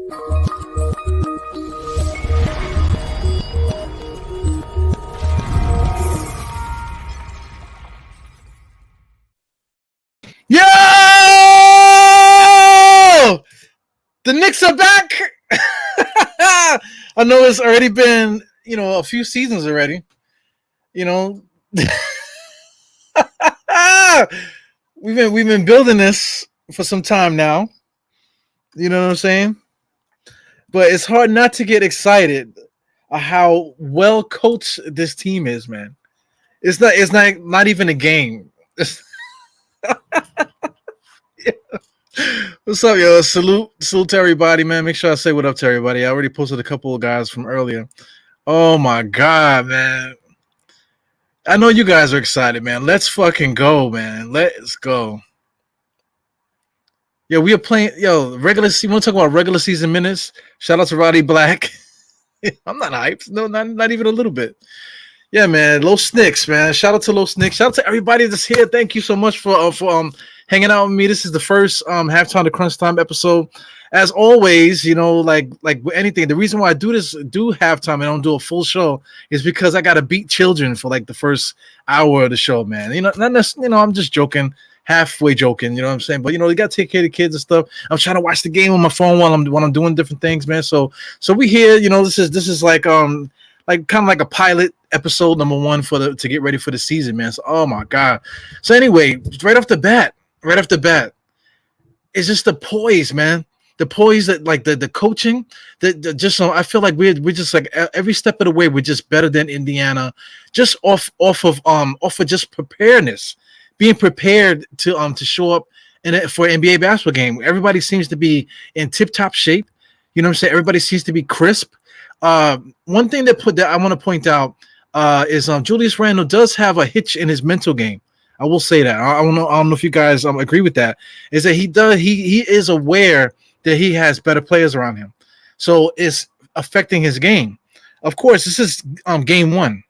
Yo! The Knicks are back. I know it's already been, a few seasons already. we've been building this for some time now. You know what I'm saying? But it's hard not to get excited at how well coached this team is, man. It's not even a game. What's up, yo? Salute to everybody, man. Make sure I say what up to everybody. I already posted a couple of guys from earlier. Oh my god, man. I know you guys are excited, man. Let's fucking go, man. Let's go. Yo, we are playing. Yo, regular season. Want to talk about regular season minutes? Shout out to Roddy Black. I'm not hyped. No, not even a little bit. Yeah, man. Los Knicks, man. Shout out to Los Knicks. Shout out to everybody that's here. Thank you so much for hanging out with me. This is the first halftime to Crunchtime episode. As always, like with anything, the reason why I do halftime and I don't do a full show is because I gotta beat children for like the first hour of the show, man. I'm just joking, halfway joking, you know what I'm saying? But you gotta take care of the kids and stuff. I'm trying to watch the game on my phone while I'm doing different things, man. So we here, this is like kind of like a pilot episode number 1 to get ready for the season, man. So oh my god. So anyway, right off the bat, it's just the poise, man. The poise that like the coaching that just I feel like we're just like every step of the way we're just better than Indiana, just off of just preparedness, being prepared to show up for an NBA basketball game. Everybody seems to be in tip-top shape. You know what I'm saying? Everybody seems to be crisp. One thing that I want to point out is Julius Randle does have a hitch in his mental game. I will say that. I don't know if you guys agree with that. Is that he is aware that he has better players around him, so it's affecting his game. Of course, this is game 1,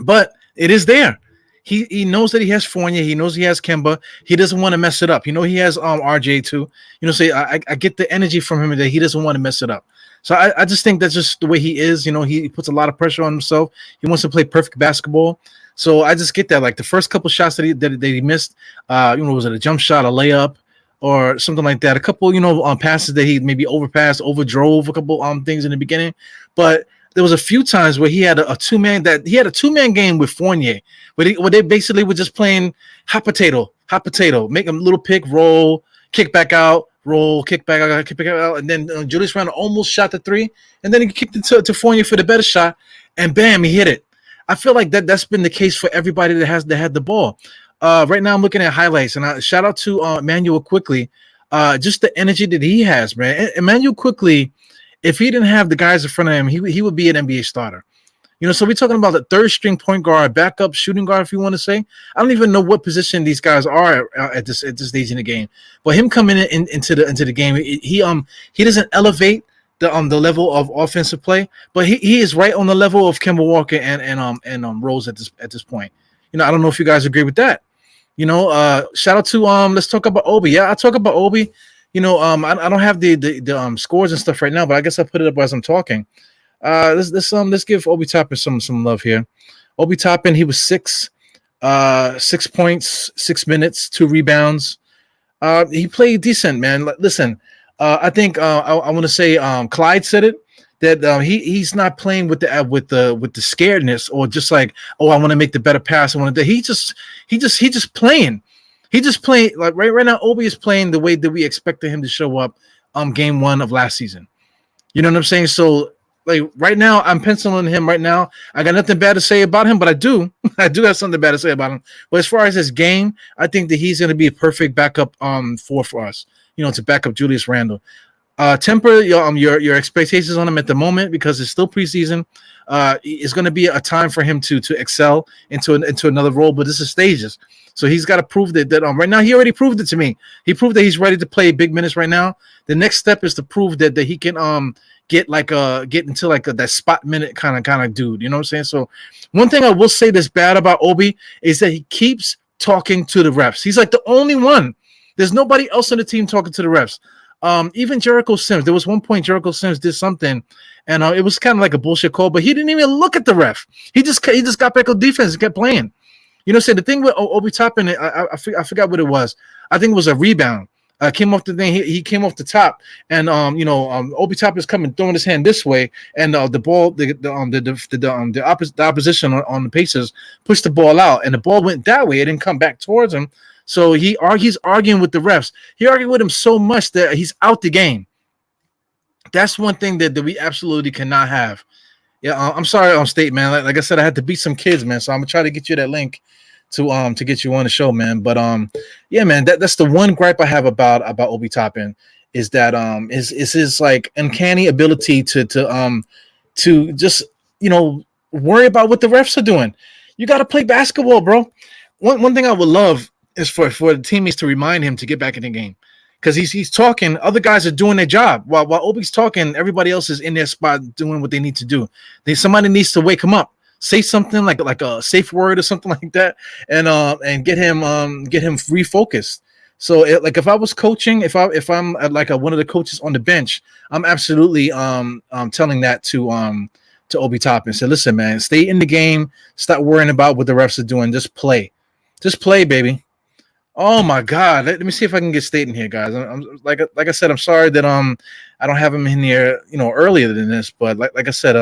but it is there. He knows that he has Fournier. He knows he has Kemba. He doesn't want to mess it up. He has RJ too. So I get the energy from him that he doesn't want to mess it up. So I just think that's just the way he is. He puts a lot of pressure on himself. He wants to play perfect basketball. So I just get that. Like the first couple shots that he missed, was it a jump shot, a layup, or something like that? A couple, passes that he maybe overpassed, overdrove a couple things in the beginning. But there was a few times where he had a two-man game with Fournier, where they basically were just playing hot potato, make a little pick, roll, kick back out, roll, kick back out, and then Julius Randle almost shot the 3, and then he kicked it to Fournier for the better shot, and bam, he hit it. I feel like that's been the case for everybody that had the ball. Right now I'm looking at highlights, and shout out to Emmanuel Quickly. Just the energy that he has, man. Emmanuel Quickly, if he didn't have the guys in front of him, he would be an NBA starter. So we're talking about the third string point guard, backup shooting guard, if you want to say. I don't even know what position these guys are at this stage in the game. But him coming into the game, he doesn't elevate the level of offensive play, but he is right on the level of Kemba Walker and Rose at this point. I don't know if you guys agree with that. Shout out to let's talk about Obi. Yeah, I'll talk about Obi. I don't have the scores and stuff right now, but I guess I'll put it up as I'm talking. Let's give Obi Toppin some love here. Obi Toppin, he was 6 points, 6 minutes, 2 rebounds. He played decent, man. Listen, I think I want to say Clyde said it, that he's not playing with the scaredness or just like, oh, I want to make the better pass. I want to. He just playing. He just playing like right now. Obi is playing the way that we expected him to show up game 1 of last season. You know what I'm saying? So like right now, I'm penciling him right now. I got nothing bad to say about him, but I do have something bad to say about him. But as far as his game, I think that he's going to be a perfect backup for us. To back up Julius Randle. Temper your expectations on him at the moment because it's still preseason. It's going to be a time for him to excel into another role, but this is stages. So he's got to prove that right now. He already proved it to me. He proved that he's ready to play big minutes right now. The next step is to prove that he can get into that spot minute kind of dude. You know what I'm saying? So one thing I will say that's bad about Obi is that he keeps talking to the refs. He's like the only one. There's nobody else on the team talking to the refs. Even Jericho Sims. There was one point Jericho Sims did something, and it was kind of like a bullshit call, but he didn't even look at the ref. He just got back on defense and kept playing. You know, say the thing with Obi Toppin, I forgot what it was. I think it was a rebound. Came off the thing. He came off the top, and Obi Toppin is coming, throwing his hand this way, and the ball, the opposition on the Pacers pushed the ball out, and the ball went that way. It didn't come back towards him. So he's arguing with the refs. He argued with him so much that he's out the game. That's one thing that we absolutely cannot have. Yeah, I'm sorry, State, man. Like I said, I had to beat some kids, man. So I'm gonna try to get you that link to get you on the show, man. But yeah, man, that's the one gripe I have about Obi Toppin is that is his like uncanny ability to just worry about what the refs are doing. You got to play basketball, bro. One thing I would love is for the teammates to remind him to get back in the game. Because he's talking, other guys are doing their job. While Obi's talking, everybody else is in their spot doing what they need to do. Somebody needs to wake him up, say something like a safe word or something like that, and get him refocused. So if I was coaching, if I'm like one of the coaches on the bench, I'm absolutely telling that to Obi Toppin. Say, listen, man, stay in the game. Stop worrying about what the refs are doing. Just play, baby. Oh my God! Let me see if I can get State in here, guys. I'm like I said, I'm sorry that I don't have him in here, earlier than this. But like I said,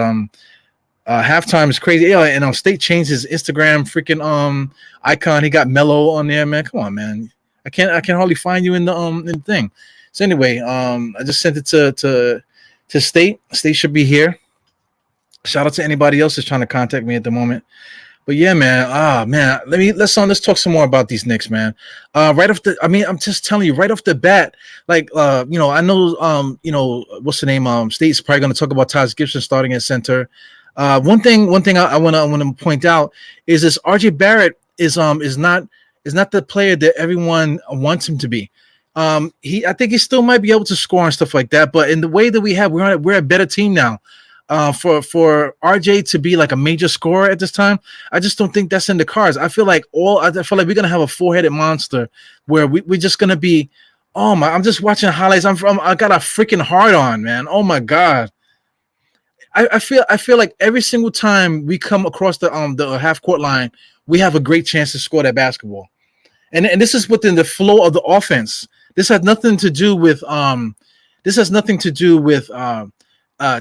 halftime is crazy. Yeah, and State changed his Instagram freaking icon. He got Mellow on there, man. Come on, man. I can't hardly find you in the thing. So anyway, I just sent it to State. State should be here. Shout out to anybody else that's trying to contact me at the moment. But yeah, man. Let's talk some more about these Knicks, man. I'm just telling you, right off the bat, like I know what's the name? State's probably gonna talk about Taj Gibson starting at center. One thing I wanna point out is this RJ Barrett is not the player that everyone wants him to be. I think he still might be able to score and stuff like that, but in the way that we're a better team now. For RJ to be like a major scorer at this time, I just don't think that's in the cards. I feel like we're gonna have a four-headed monster where we're just gonna be. Oh my! I'm just watching highlights. I got a freaking hard on, man. Oh my God! I feel like every single time we come across the half court line, we have a great chance to score that basketball, and this is within the flow of the offense. This has nothing to do with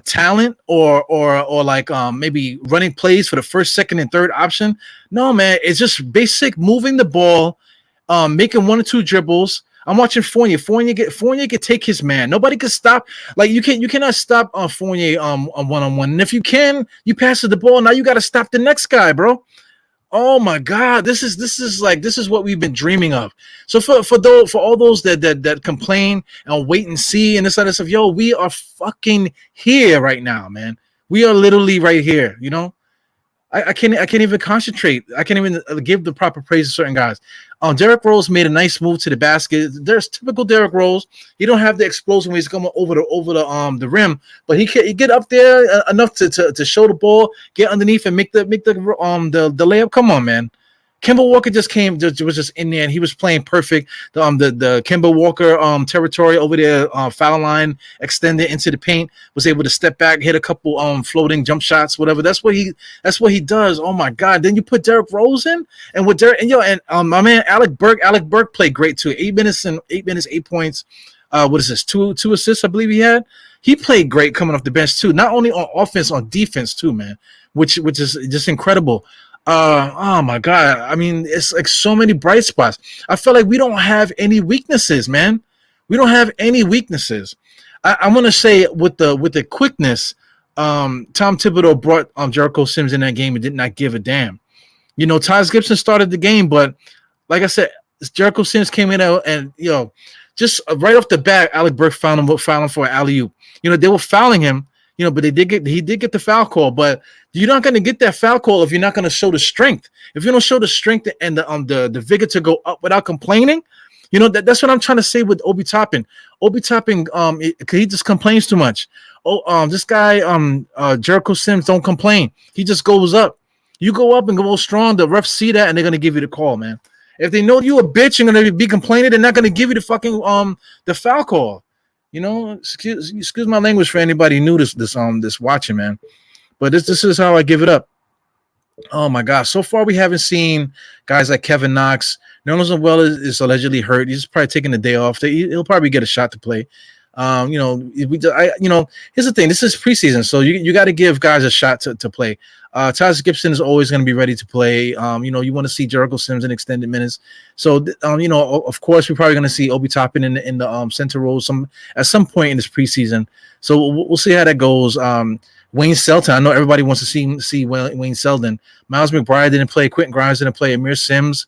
talent or like maybe running plays for the first, second, and third option. No, man, it's just basic moving the ball, making one or two dribbles. I'm watching Fournier. Fournier can take his man. Nobody can stop. Like you cannot stop Fournier on one-on-one. And if you can, you pass the ball. Now you got to stop the next guy, bro. Oh my God, this is what we've been dreaming of. So for all those that complain and wait and see and this other stuff, yo, we are fucking here right now, man. We are literally right here. I can't even concentrate. I can't even give the proper praise to certain guys. Derrick Rose made a nice move to the basket. There's typical Derrick Rose. He don't have the explosion when he's coming over the rim, but he get up there enough to show the ball, get underneath, and make the layup. Come on, man. Kemba Walker was just in there, and he was playing perfect. The Kemba Walker territory over there, foul line extended into the paint, was able to step back, hit a couple floating jump shots, whatever. That's what he does. Oh my God! Then you put Derrick Rose in, and with Derrick and my man Alec Burke played great too. 8 minutes, 8 points. What is this? Two assists, I believe he had. He played great coming off the bench too. Not only on offense, on defense too, man. Which is just incredible. Oh my God. I mean, it's like so many bright spots. I feel like we don't have any weaknesses, man. We don't have any weaknesses. I want to say with the quickness, Tom Thibodeau brought Jericho Sims in that game and did not give a damn. Taj Gibson started the game, but like I said, Jericho Sims came in and just right off the bat, Alec Burke found him for an alley-oop. They were fouling him. But he did get the foul call. But you're not going to get that foul call if you're not going to show the strength. If you don't show the strength and the vigor to go up without complaining, that's what I'm trying to say with Obi Toppin. Obi Toppin, he just complains too much. This guy, Jericho Sims, don't complain. He just goes up. You go up and go strong. The refs see that and they're going to give you the call, man. If they know you a bitch and going to be complaining, they're not going to give you the fucking the foul call. Excuse my language for anybody new this watching, man. But this is how I give it up. Oh my gosh! So far, we haven't seen guys like Kevin Knox. Nerlens Noel is allegedly hurt. He's probably taking the day off. He'll probably get a shot to play. Here's the thing. This is preseason, so you got to give guys a shot to play. Taj Gibson is always going to be ready to play. You want to see Jericho Sims in extended minutes. So, of course, we're probably going to see Obi Toppin in the center role at some point in this preseason. So we'll see how that goes. Wayne Selton. I know everybody wants to see Wayne Selton. Miles McBride didn't play. Quentin Grimes didn't play. Amir Sims.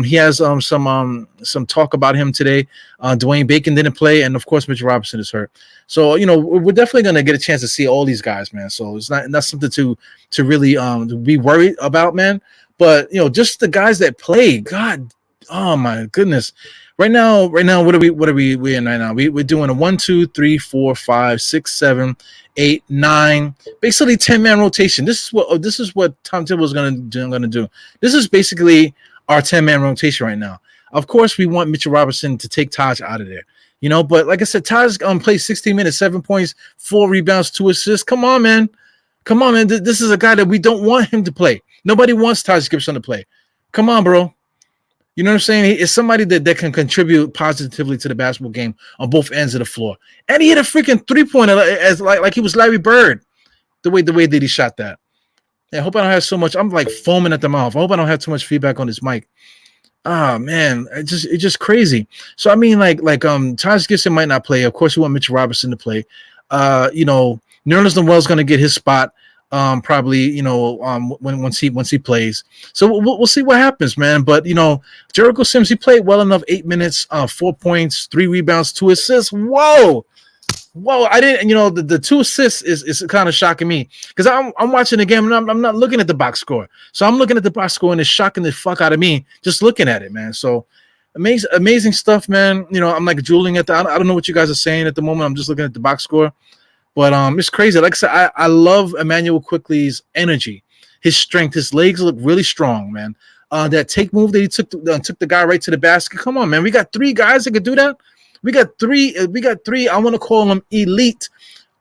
He has some talk about him today. Dwayne Bacon didn't play, and of course Mitchell Robinson is hurt. So we're definitely going to get a chance to see all these guys, man. So it's not something to really be worried about, man. But just the guys that play. God, oh my goodness. Right now, what are we in right now? We're doing a 1, 2, 3, 4, 5, 6, 7, 8, 9, basically 10-man rotation. This is what Tom Thibodeau is going to do. This is basically our 10-man rotation right now. Of course, we want Mitchell Robinson to take Taj out of there, But like I said, Taj played 16 minutes, 7 points, 4 rebounds, 2 assists. Come on, man. This is a guy that we don't want him to play. Nobody wants Taj Gibson to play. Come on, bro. You know what I'm saying? It's somebody that can contribute positively to the basketball game on both ends of the floor. And he hit a freaking 3-pointer as like he was Larry Bird, the way that he shot that. I hope I don't have so much. I'm like foaming at the mouth. I hope I don't have too much feedback on this mic. Ah, man, it's just crazy. So I mean, like Taj Gibson might not play. Of course, we want Mitchell Robinson to play. Nerlens Noel's going to get his spot. Probably, once he plays. So we'll see what happens, man. But Jericho Sims, he played well enough. 8 minutes, 4 points, 3 rebounds, 2 assists. Whoa. I didn't. The 2 assists is kind of shocking me because I'm watching the game and I'm not looking at the box score. So I'm looking at the box score and it's shocking the fuck out of me just looking at it, man. So amazing stuff, man. I'm like drooling at I don't know what you guys are saying at the moment. I'm just looking at the box score. But it's crazy. Like I said, I love Emmanuel Quickly's energy, his strength. His legs look really strong, man. That take move that he took the guy right to the basket. Come on, man. We got 3 guys that could do that. We got three. I want to call them elite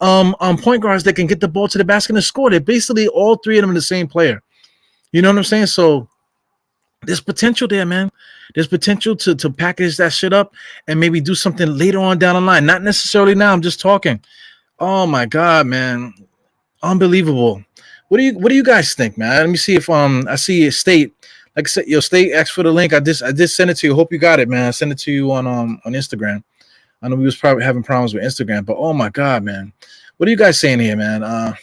point guards that can get the ball to the basket and score. They're basically all 3 of them the same player. You know what I'm saying? So there's potential there, man. There's potential to package that shit up and maybe do something later on down the line. Not necessarily now. I'm just talking. Oh my God, man. Unbelievable. What do you guys think, man? Let me see if I see State. Like I said, your State asked for the link. I just sent it to you. Hope you got it, man. I sent it to you on Instagram. I know we was probably having problems with Instagram, but oh my God, man. What are you guys saying here, man?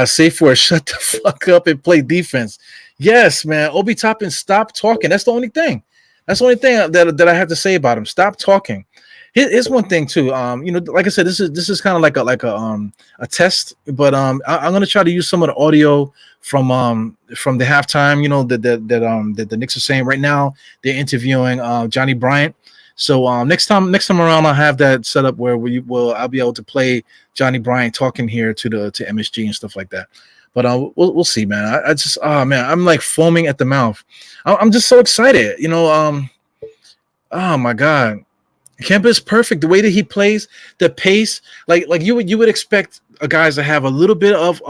Safe word, shut the fuck up and play defense. Yes, man. Obi Toppin, stop talking. That's the only thing. That's the only thing that I have to say about him. Stop talking. Here's one thing too. Like I said, this is kind of like a test, but I'm gonna try to use some of the audio from the halftime. That the Knicks are saying right now. They're interviewing Johnny Bryant. So next time around, I'll have that set up where I'll be able to play Johnny Bryant talking here to MSG and stuff like that. But we'll see, man. I just man, I'm like foaming at the mouth. I'm just so excited. Oh my God. Kemba is perfect. The way that he plays, the pace, like you would expect guys to have a little bit of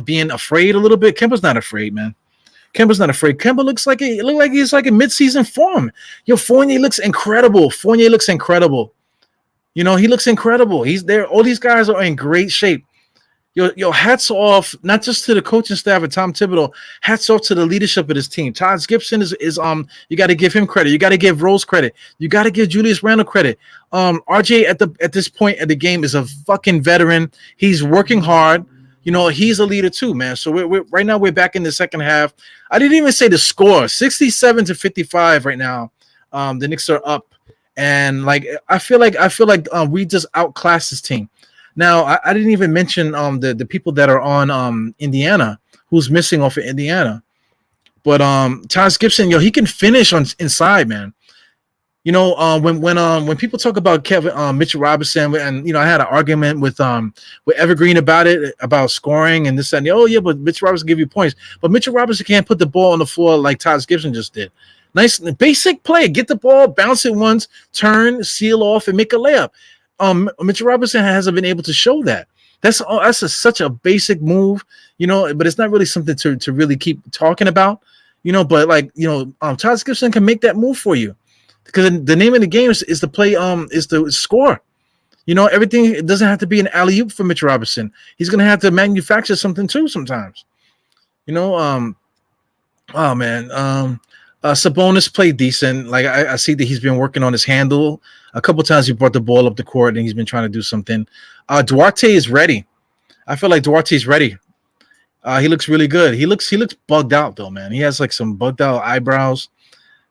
being afraid a little bit. Kemba's not afraid, man. Kemba's not afraid. Kemba looks like he's like in midseason form. Fournier looks incredible. He looks incredible. He's there. All these guys are in great shape. Hats off, not just to the coaching staff at Tom Thibodeau, hats off to the leadership of this team. Taj Gibson is you got to give him credit. You got to give Rose credit. You got to give Julius Randle credit. RJ at this point of the game is a fucking veteran. He's working hard. He's a leader too, man. So we're right now we're back in the second half. I didn't even say the score, 67-55 right now. The Knicks are up, and I feel like we just outclassed this team. Now, I didn't even mention the people that are on Indiana, who's missing off of Indiana. But Taj Gibson, he can finish on inside, man. When people talk about Mitchell Robinson, and I had an argument with Evergreen about it, about scoring and this and that. Oh yeah, but Mitchell Robinson give you points, but Mitchell Robinson can't put the ball on the floor like Taj Gibson just did. Nice basic play. Get the ball, bounce it once, turn, seal off, and make a layup. Mitchell Robinson hasn't been able to show that. Such a basic move, but it's not really something to really keep talking about, But Taj Gibson can make that move for you, because the name of the game is to play, is to score. Everything, it doesn't have to be an alley-oop for Mitchell Robinson. He's gonna have to manufacture something too sometimes. Oh man. Sabonis played decent. Like I see that he's been working on his handle. A couple times he brought the ball up the court and he's been trying to do something. Duarte is ready. I feel like Duarte's ready. He looks really good. He looks bugged out though, man. He has like some bugged out eyebrows.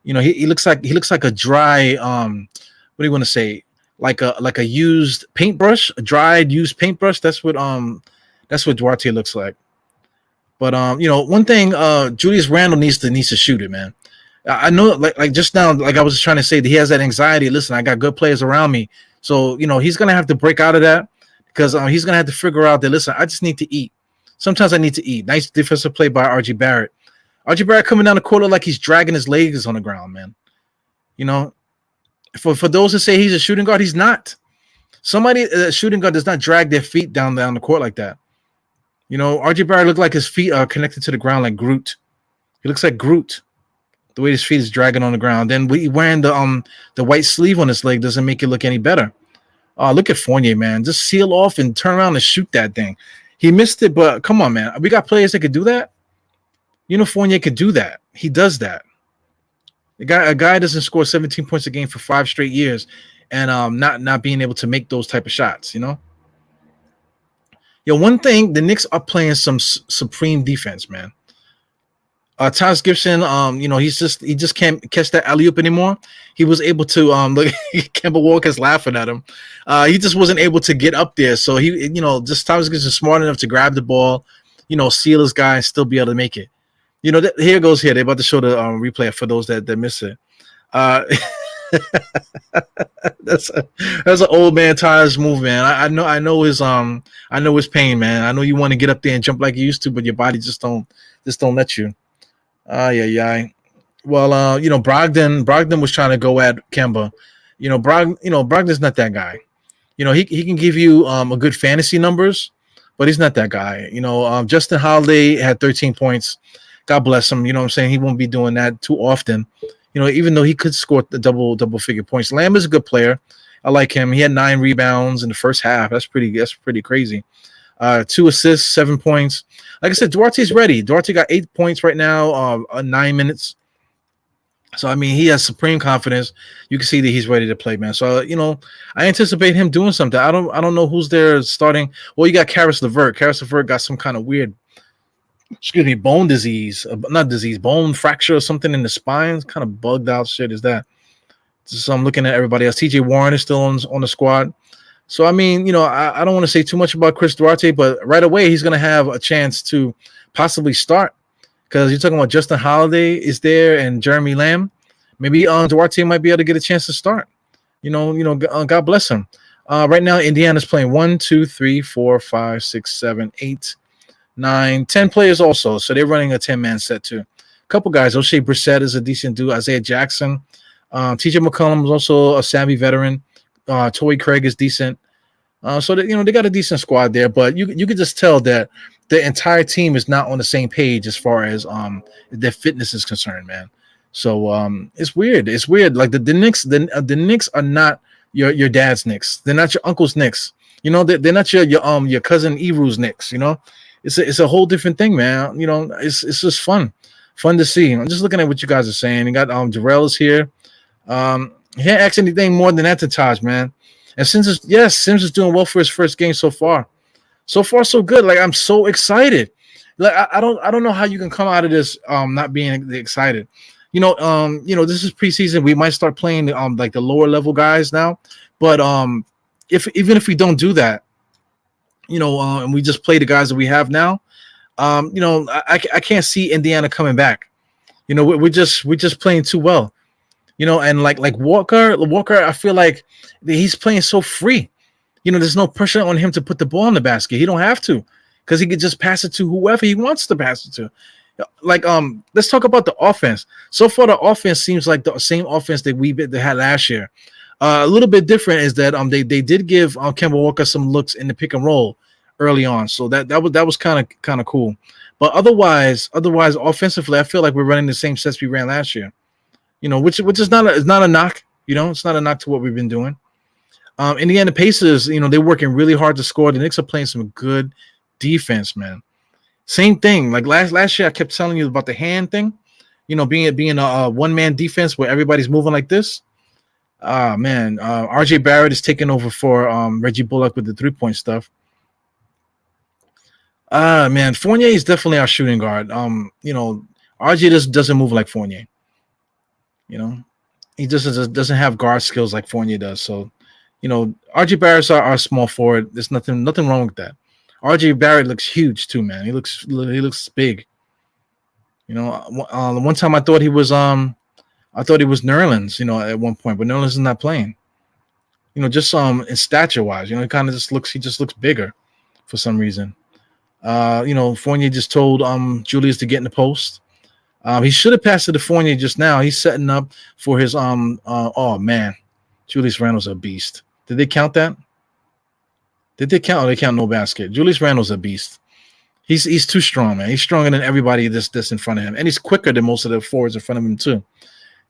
He looks like a dry what do you want to say? Like a used paintbrush, a dried used paintbrush. That's what Duarte looks like. But one thing, Julius Randle needs to shoot it, man. I know, like just now, like I was trying to say, that he has that anxiety. Listen, I got good players around me, so he's gonna have to break out of that, because he's gonna have to figure out that, listen, I just need to eat. Sometimes I need to eat. Nice defensive play by RG Barrett. RG Barrett coming down the court like he's dragging his legs on the ground, man. For those who say he's a shooting guard, he's not. Somebody shooting guard does not drag their feet down the court like that. RG Barrett looked like his feet are connected to the ground like Groot. He looks like Groot. The way his feet is dragging on the ground. Then wearing the white sleeve on his leg doesn't make it look any better. Look at Fournier, man. Just seal off and turn around and shoot that thing. He missed it, but come on, man. We got players that could do that. Fournier could do that. He does that. A guy doesn't score 17 points a game for 5 straight years and not being able to make those type of shots, one thing, the Knicks are playing some supreme defense, man. Taj Gibson, he just can't catch that alley-oop anymore. He was able to look. Kemba Walker's laughing at him. He just wasn't able to get up there. So he, just Taj Gibson smart enough to grab the ball, seal his guy and still be able to make it. Here goes here. They're about to show the replay for those that miss it. That's an old man Taj move, man. I know his pain, man. I know you want to get up there and jump like you used to, but your body just don't let you. Yeah. Well, Brogdon was trying to go at Kemba. Brogdon's not that guy. He can give you a good fantasy numbers, but he's not that guy. Justin Holiday had 13 points. God bless him. You know what I'm saying? He won't be doing that too often. Even though he could score the double figure points. Lamb is a good player. I like him. He had 9 rebounds in the first half. That's pretty crazy. 2 assists, 7 points. Like I said, Duarte's ready. Duarte got 8 points right now, 9 minutes. So I mean, he has supreme confidence. You can see that he's ready to play, man. So I anticipate him doing something. I don't know who's there starting. Well, you got Karis LeVert. Karis LeVert got some kind of weird, bone disease, bone fracture or something in the spine. It's kind of bugged out shit is that. So I'm looking at everybody else. TJ Warren is still on the squad. So, I mean, I don't want to say too much about Chris Duarte, but right away he's going to have a chance to possibly start, because you're talking about Justin Holiday is there and Jeremy Lamb. Maybe Duarte might be able to get a chance to start. God bless him. Right now, Indiana's playing 1, 2, 3, 4, 5, 6, 7, 8, 9, 10 players also. So they're running a 10-man set too. A couple guys. O'Shea Brissett is a decent dude. Isaiah Jackson. TJ McCollum is also a savvy veteran. Torrey Craig is decent. So that, they got a decent squad there, but you could just tell that the entire team is not on the same page as far as their fitness is concerned, man. So it's weird. It's weird. Like the Knicks, the Knicks are not your dad's Knicks. They're not your uncle's Knicks. They're not your cousin Eru's Knicks. It's a whole different thing, man. It's just fun to see. I'm just looking at what you guys are saying. You got Jarrell is here. He can't ask anything more than that to Taj, man. And Sims is doing well for his first game so far. So far, so good. Like, I'm so excited. Like, I don't know how you can come out of this not being excited. This is preseason. We might start playing like the lower level guys now. But even if we don't do that, and we just play the guys that we have now, I can't see Indiana coming back. We're just playing too well. And like Walker, I feel like he's playing so free. There's no pressure on him to put the ball in the basket. He don't have to, because he could just pass it to whoever he wants to pass it to. Like let's talk about the offense. So far, the offense seems like the same offense that they had last year. A little bit different is that they did give Kemba Walker some looks in the pick and roll early on, so that was kind of cool. But otherwise offensively, I feel like we're running the same sets we ran last year. Which is not a knock. It's not a knock to what we've been doing. Indiana Pacers, they're working really hard to score. The Knicks are playing some good defense, man. Same thing. Like last year, I kept telling you about the hand thing. Being a one-man defense where everybody's moving like this. Man, RJ Barrett is taking over for Reggie Bullock with the 3-point stuff. Man, Fournier is definitely our shooting guard. RJ just doesn't move like Fournier. He just doesn't have guard skills like Fournier does. So, RJ Barrett's our small forward. There's nothing wrong with that. RJ Barrett looks huge too, man. He looks big. One time I thought he was Nerlens, at one point, but Nerlens is not playing. Just in stature wise, he just looks bigger for some reason. Fournier just told Julius to get in the post. He should have passed it to Fournier just now. He's setting up for his oh man, Julius Randle's a beast. Did they count that? Did they count? Oh, they count no basket. Julius Randle's a beast. He's too strong, man. He's stronger than everybody that's in front of him, and he's quicker than most of the forwards in front of him too.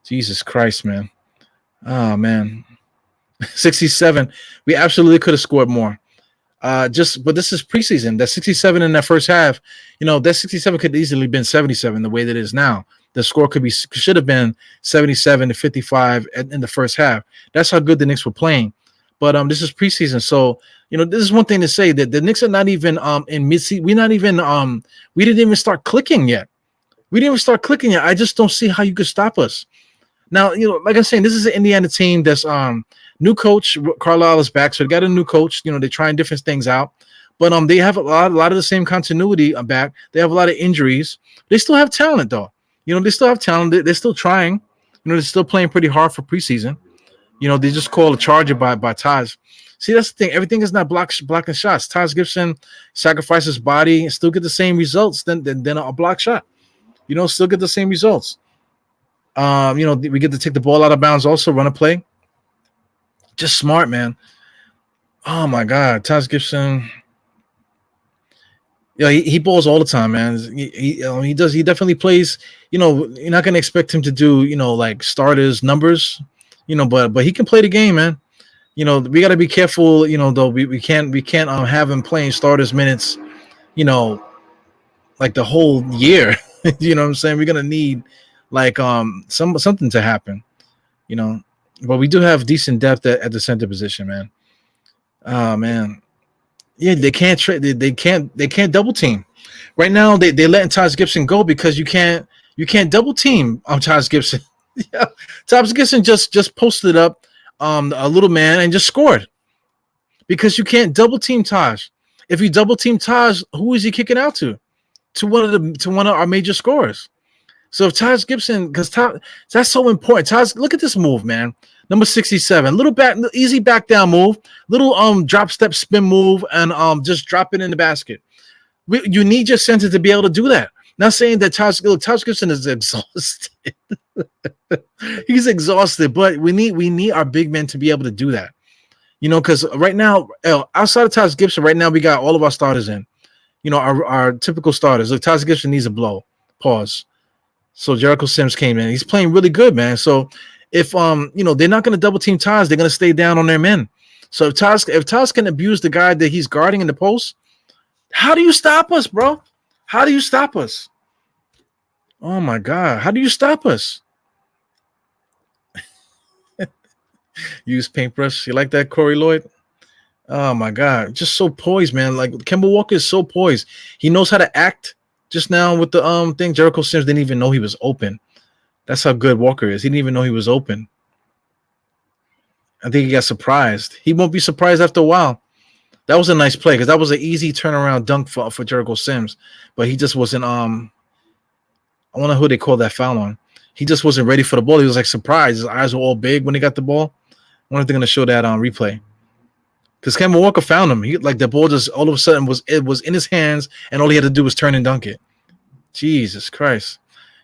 Jesus Christ, man. Oh man, 67. We absolutely could have scored more. But this is preseason. That 67 in that first half, that 67 could easily been 77 the way that it is now. The score should have been 77 to 55 in the first half. That's how good the Knicks were playing. But this is preseason, so this is one thing to say that the Knicks are not even in mid-season. We didn't even start clicking yet. I just don't see how you could stop us. Now, like I'm saying, this is an Indiana team that's new coach. Carlisle is back, so they got a new coach. They're trying different things out, but they have a lot of the same continuity back. They have a lot of injuries. They still have talent, though. They still have talent. They're still trying. They're still playing pretty hard for preseason. They just call a charger by Taj. See, that's the thing. Everything is not blocking shots. Taj Gibson sacrifices body and still get the same results than a block shot. Still get the same results. We get to take the ball out of bounds, also run a play. Just smart, man. Oh my God, Taj Gibson. Yeah, he balls all the time, man. He does. He definitely plays. You're not gonna expect him to do like starters numbers. But he can play the game, man. We got to be careful. Though we can't have him playing starters minutes. Like the whole year. What I'm saying? We're gonna need like something to happen. But we do have decent depth at the center position, man. Oh man, yeah, they can't they can't double team. Right now, they're letting Taj Gibson go because you can't double team Taj Gibson. Yeah, Taj Gibson just posted up a little man and just scored because you can't double team Taj. If you double team Taj, who is he kicking out to? To one of our major scorers. So if Taj Gibson, because that's so important. Taj, look at this move, man. Number 67, easy back down move, little drop step spin move, and just drop it in the basket. You need your center to be able to do that. Not saying that Taj Gibson is exhausted. He's exhausted, but we need our big men to be able to do that. Because right now, outside of Taj Gibson, right now we got all of our starters in. Our typical starters. Look, Taj Gibson needs a blow. Pause. So Jericho Sims came in. He's playing really good, man. So if they're not going to double team Taj, they're going to stay down on their men. So if Taj can abuse the guy that he's guarding in the post, how do you stop us, bro? How do you stop us? Oh my God, how do you stop us? Use paintbrush. You like that, Corey Lloyd? Oh my God, just so poised, man. Like Kemba Walker is so poised. He knows how to act. Just now with the thing, Jericho Sims didn't even know he was open. That's how good Walker is. He didn't even know he was open. I think he got surprised. He won't be surprised after a while. That was a nice play because that was an easy turnaround dunk for Jericho Sims, but he just wasn't. I wonder who they called that foul on. He just wasn't ready for the ball. He was like surprised. His eyes were all big when he got the ball. I wonder if they're gonna show that on replay. Because Kemba Walker found him. The ball just all of a sudden was in his hands, and all he had to do was turn and dunk it. Jesus Christ.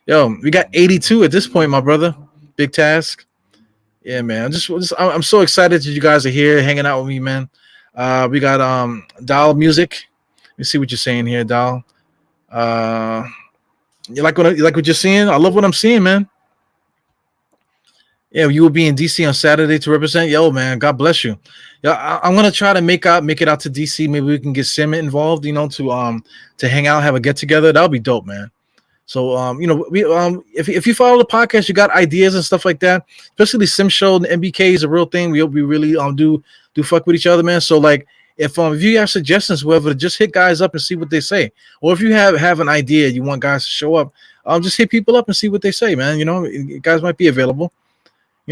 Yo, we got 82 at this point, my brother. Big task. Yeah, man. I'm so excited that you guys are here hanging out with me, man. We got Doll Music. Let me see what you're saying here, Doll. You like what you're seeing? I love what I'm seeing, man. Yeah, you will be in DC on Saturday to represent. Yo, man, God bless you. Yeah, I'm gonna try to make it out to DC. Maybe we can get Sim involved, to hang out, have a get together. That'll be dope, man. So we if you follow the podcast, you got ideas and stuff like that. Especially the Sim Show and MBK is a real thing. We really do fuck with each other, man. So like if you have suggestions, whoever, just hit guys up and see what they say. Or if you have an idea you want guys to show up, just hit people up and see what they say, man. Guys might be available.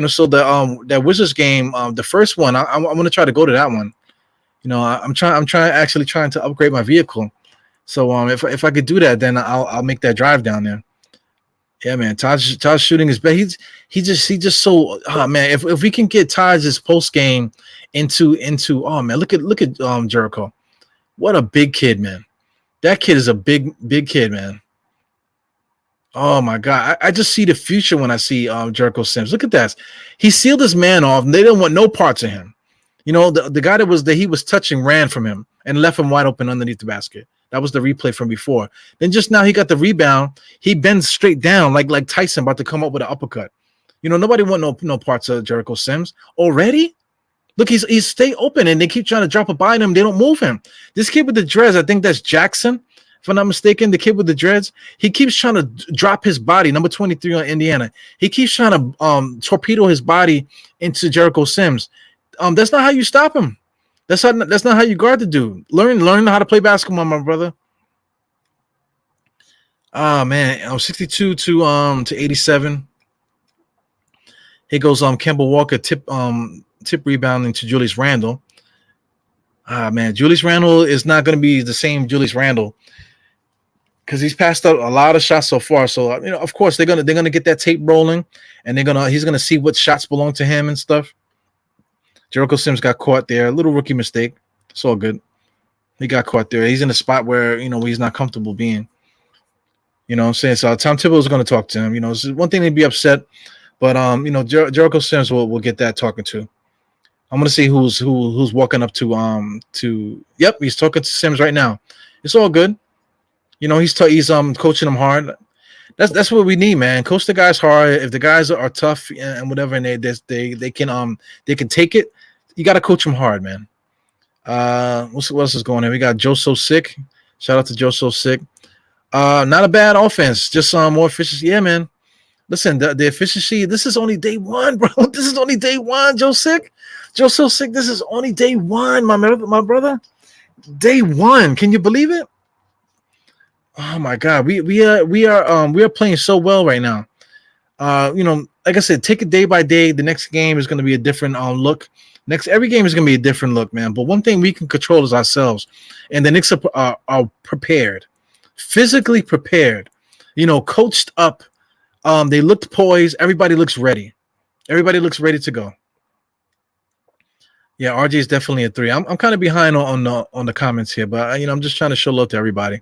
So the that Wizards game, the first one, I'm gonna try to go to that one. I'm trying to upgrade my vehicle. So if I could do that, then I'll make that drive down there. Yeah, man. Taj shooting is bad. He just so man. If we can get Taj's post game into oh man, look at Jericho. What a big kid, man. That kid is a big kid, man. Oh my God, I just see the future when I see Jericho Sims. Look at that. He sealed his man off, and they didn't want no parts of him. The guy that he was touching ran from him and left him wide open underneath the basket. That was the replay from before. Then just now he got the rebound. He bends straight down like Tyson about to come up with an uppercut. Nobody want no parts of Jericho Sims already. Look, he's stay open, and they keep trying to drop it by him. They don't move him. This kid with the dreads, I think that's Jackson. If I'm not mistaken, the kid with the dreads, he keeps trying to drop his body, number 23 on Indiana. He keeps trying to torpedo his body into Jericho Sims. That's not how you stop him. That's not how you guard the dude. Learn how to play basketball, my brother. Oh man, 62 to 87. Here goes Kemba Walker tip rebounding to Julius Randle. Man, Julius Randle is not going to be the same Julius Randle because he's passed out a lot of shots so far. So of course they're gonna get that tape rolling, and he's gonna see what shots belong to him and stuff. Jericho Sims got caught there, a little rookie mistake. It's all good. He got caught there. He's in a spot where where he's not comfortable being. What I'm saying? So Tom Thibodeau is going to talk to him. It's one thing to be upset, but Jericho Sims will get that talking to. I'm gonna see who's walking up to. Yep, he's talking to Sims right now. It's all good. He's coaching them hard. That's what we need, man. Coach the guys hard. If the guys are tough and whatever, and they can take it, you got to coach them hard, man. What else is going on? We got Joe So Sick. Shout out to Joe So Sick. Not a bad offense, just more efficiency. Yeah, man. Listen, the efficiency. This is only day one, bro. This is only day one. Joe Sick, Joe So Sick. This is only day one, my brother. Day one. Can you believe it? Oh my God, we are playing so well right now. Like I said, take it day by day. The next game is going to be a different look. Every game is going to be a different look, man. But one thing we can control is ourselves, and the Knicks are prepared, physically prepared. Coached up. They looked poised. Everybody looks ready. Everybody looks ready to go. Yeah, RJ is definitely a 3. I'm kind of behind on the comments here, but I'm just trying to show love to everybody.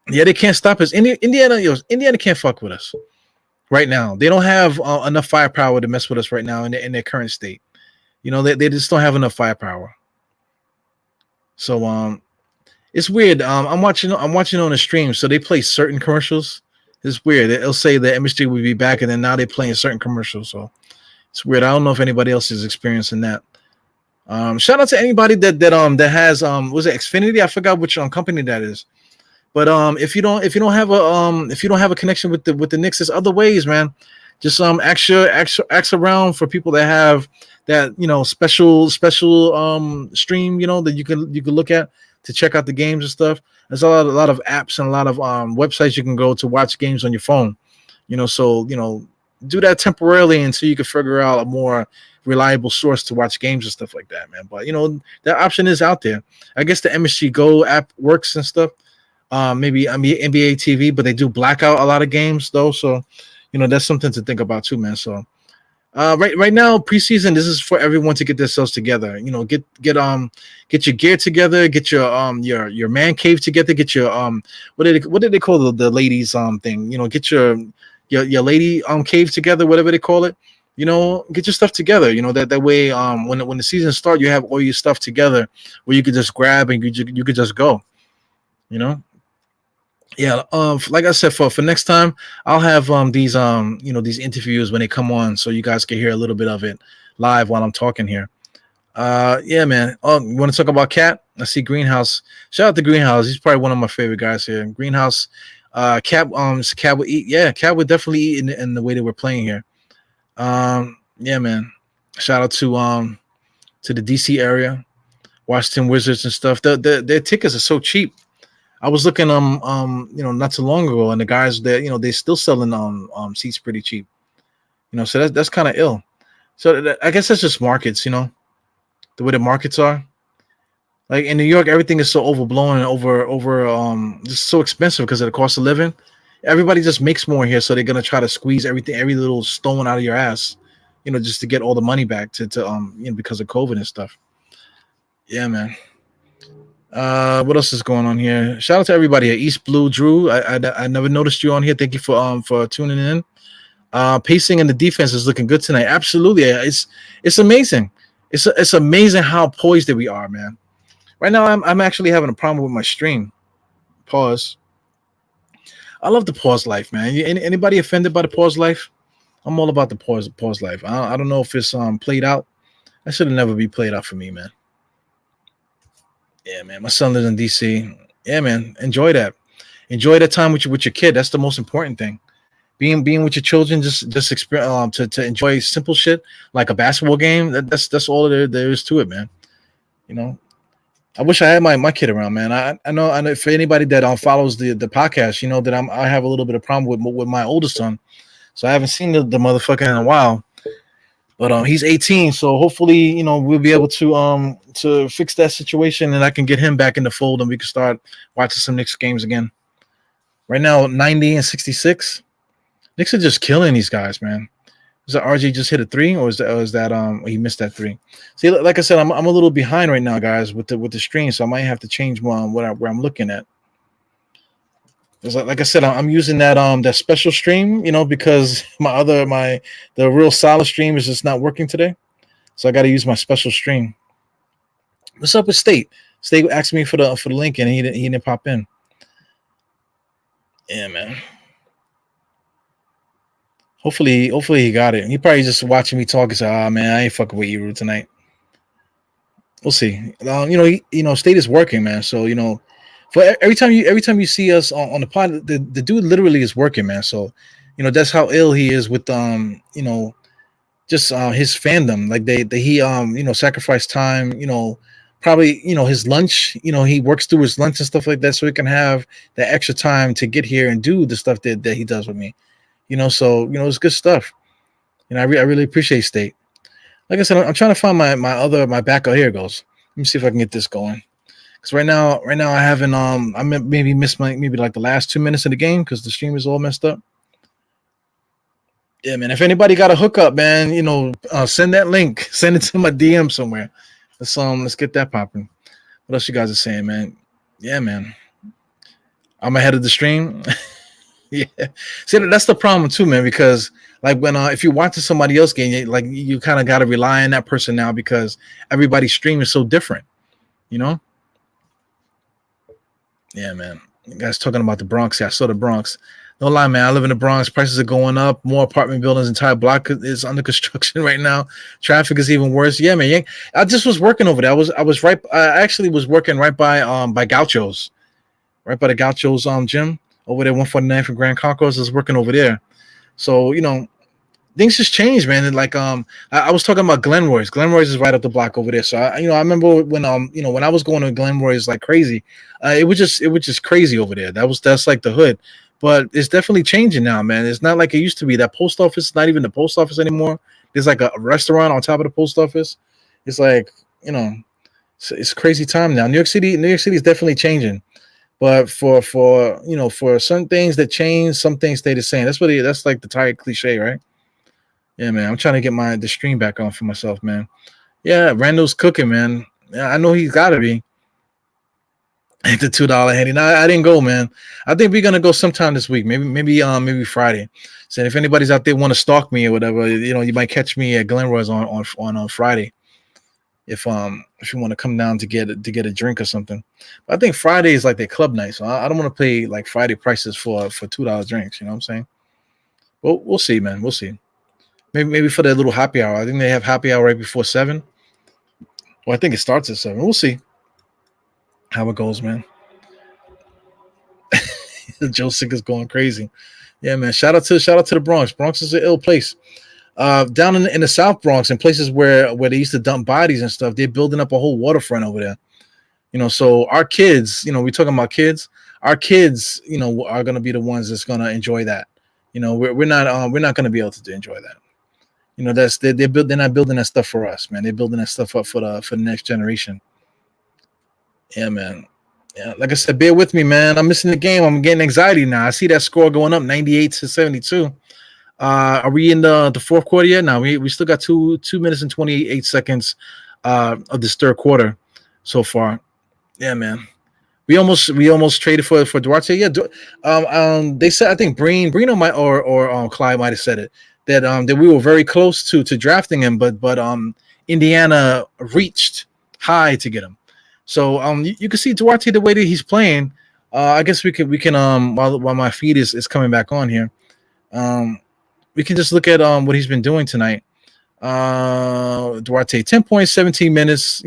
Yeah, they can't stop us. Indiana can't fuck with us right now. They don't have enough firepower to mess with us right now in their current state. They just don't have enough firepower. So it's weird. I'm watching on the stream. So they play certain commercials. It's weird. They'll say the MSG will be back, and then now they're playing certain commercials. So it's weird. I don't know if anybody else is experiencing that. Shout out to anybody that has was it Xfinity? I forgot which company that is. But if you don't have a connection with the Knicks, there's other ways, man. Just ask around for people that have that special stream that you can look at to check out the games and stuff. There's a lot of apps and a lot of websites you can go to watch games on your phone. So do that temporarily until you can figure out a more reliable source to watch games and stuff like that, man. But that option is out there. I guess the MSG Go app works and stuff. Maybe NBA TV, but they do blackout a lot of games though. So, that's something to think about too, man. So, Right now, preseason. This is for everyone to get themselves together. Get your gear together. Get your man cave together. Get your what did they call the ladies thing? Get your lady cave together. Whatever they call it. Get your stuff together. That way when the season starts, you have all your stuff together where you could just grab and you could just go. You know. Yeah, like I said, for next time, I'll have these interviews when they come on, so you guys can hear a little bit of it live while I'm talking here. Yeah, man. Oh, you want to talk about Cat? I see Greenhouse. Shout out to Greenhouse. He's probably one of my favorite guys here. Greenhouse, Cat would eat. Yeah, Cat would definitely eat in the way that we're playing here. Yeah, man. Shout out to the DC area, Washington Wizards and stuff. Their tickets are so cheap. I was looking not too long ago, and the guys that they still selling seats pretty cheap. So that's kind of ill. So I guess that's just markets, the way the markets are. Like in New York, everything is so overblown and over just so expensive because of the cost of living. Everybody just makes more here, so they're gonna try to squeeze every little stone out of your ass, just to get all the money back to because of COVID and stuff. Yeah, man. What else is going on here? Shout out to everybody here. East Blue Drew. I never noticed you on here. Thank you for tuning in. Pacing and the defense is looking good tonight. Absolutely. It's amazing. It's amazing how poised that we are, man. Right now I'm actually having a problem with my stream. Pause. I love the pause life, man. Anybody offended by the pause life? I'm all about the pause life. I don't know if it's played out. That should have never be played out for me, man. Yeah, man. My son lives in DC. Yeah, man. Enjoy that. Enjoy that time with your kid. That's the most important thing. Being with your children, just experience to enjoy simple shit like a basketball game. That's all there is to it, man. I wish I had my kid around, man. I know for anybody that follows the podcast, that I have a little bit of problem with my oldest son, so I haven't seen the motherfucker in a while. But he's 18, so hopefully, we'll be able to fix that situation, and I can get him back in the fold, and we can start watching some Knicks games again. Right now, 90 and 66. Knicks are just killing these guys, man. Is that RJ just hit a three, or is that he missed that three? See, like I said, I'm a little behind right now, guys, with the stream, so I might have to change where I'm looking at. Like I said, I'm using that special stream, because the real solid stream is just not working today, so I got to use my special stream. What's up with State? State asked me for the link, and he didn't pop in. Yeah, man. Hopefully he got it. He probably just watching me talk and say, "Ah, man, I ain't fucking with you tonight." We'll see. State is working, man. So for every time you see us on the pod, the dude literally is working, man. So that's how ill he is with just his fandom. Like he sacrificed time. Probably his lunch. He works through his lunch and stuff like that, so he can have that extra time to get here and do the stuff that he does with me. So it's good stuff. I really appreciate State. Like I said, I'm trying to find my backup. Here it goes. Let me see if I can get this going. Because right now I haven't I maybe missed maybe like the last 2 minutes of the game because the stream is all messed up. Yeah, man. If anybody got a hookup, man, send that link. Send it to my DM somewhere. Let's get that popping. What else you guys are saying, man? Yeah, man. I'm ahead of the stream. Yeah, see, that's the problem too, man. Because like when if you're watching somebody else game, you kind of got to rely on that person now because everybody's stream is so different, Yeah, man. You guys talking about the Bronx? Yeah, I saw the Bronx. No lie, man. I live in the Bronx. Prices are going up. More apartment buildings. Entire block is under construction right now. Traffic is even worse. Yeah, man. I just was working over there. I actually was working right by Gaucho's, right by the Gaucho's gym. Over there, 149 for Grand Concourse. I was working over there. So, things just changed, man. And I was talking about Glenroy's. Glenroy's is right up the block over there. So I remember when when I was going to Glenroy's like crazy, it was just crazy over there. That's like the hood. But it's definitely changing now, man. It's not like it used to be. That post office is not even the post office anymore. There's like a restaurant on top of the post office. It's like, it's crazy time now. New York City is definitely changing. But for some things that change, some things stay the same. That's like the tired cliche, right? Yeah, man. I'm trying to get the stream back on for myself, man. Yeah, Randall's cooking, man. Yeah, I know he's got to be. The $2 handy. No, I didn't go, man. I think we're gonna go sometime this week. Maybe Friday. So if anybody's out there want to stalk me or whatever, you might catch me at Glenroy's on Friday. If you want to come down to get a drink or something. But I think Friday is like their club night, so I don't want to pay like Friday prices for $2 drinks. You know what I'm saying? Well, we'll see, man. We'll see. Maybe for their little happy hour. I think they have happy hour right before 7. Well, I think it starts at 7. We'll see how it goes, man. Joe Sick is going crazy. Yeah, man. Shout out to the Bronx. Bronx is an ill place. Down in the South Bronx, in places where they used to dump bodies and stuff, they're building up a whole waterfront over there. So our kids, we're talking about kids. Our kids, are going to be the ones that's going to enjoy that. We're not going to be able to enjoy that. They're not building that stuff for us, man. They're building that stuff up for the next generation. Yeah, man. Yeah, like I said, bear with me, man. I'm missing the game. I'm getting anxiety now. I see that score going up 98-72. Are we in the fourth quarter yet? Now we still got 2 minutes and 28 seconds of this third quarter so far. Yeah, man. We almost traded for Duarte. Yeah. They said, I think Brino might or Clyde might have said it that we were very close to drafting him, but Indiana reached high to get him. So you can see Duarte the way that he's playing. I guess we can while my feed is coming back on here. We can just look at what he's been doing tonight. Duarte, 10 points, 17 minutes,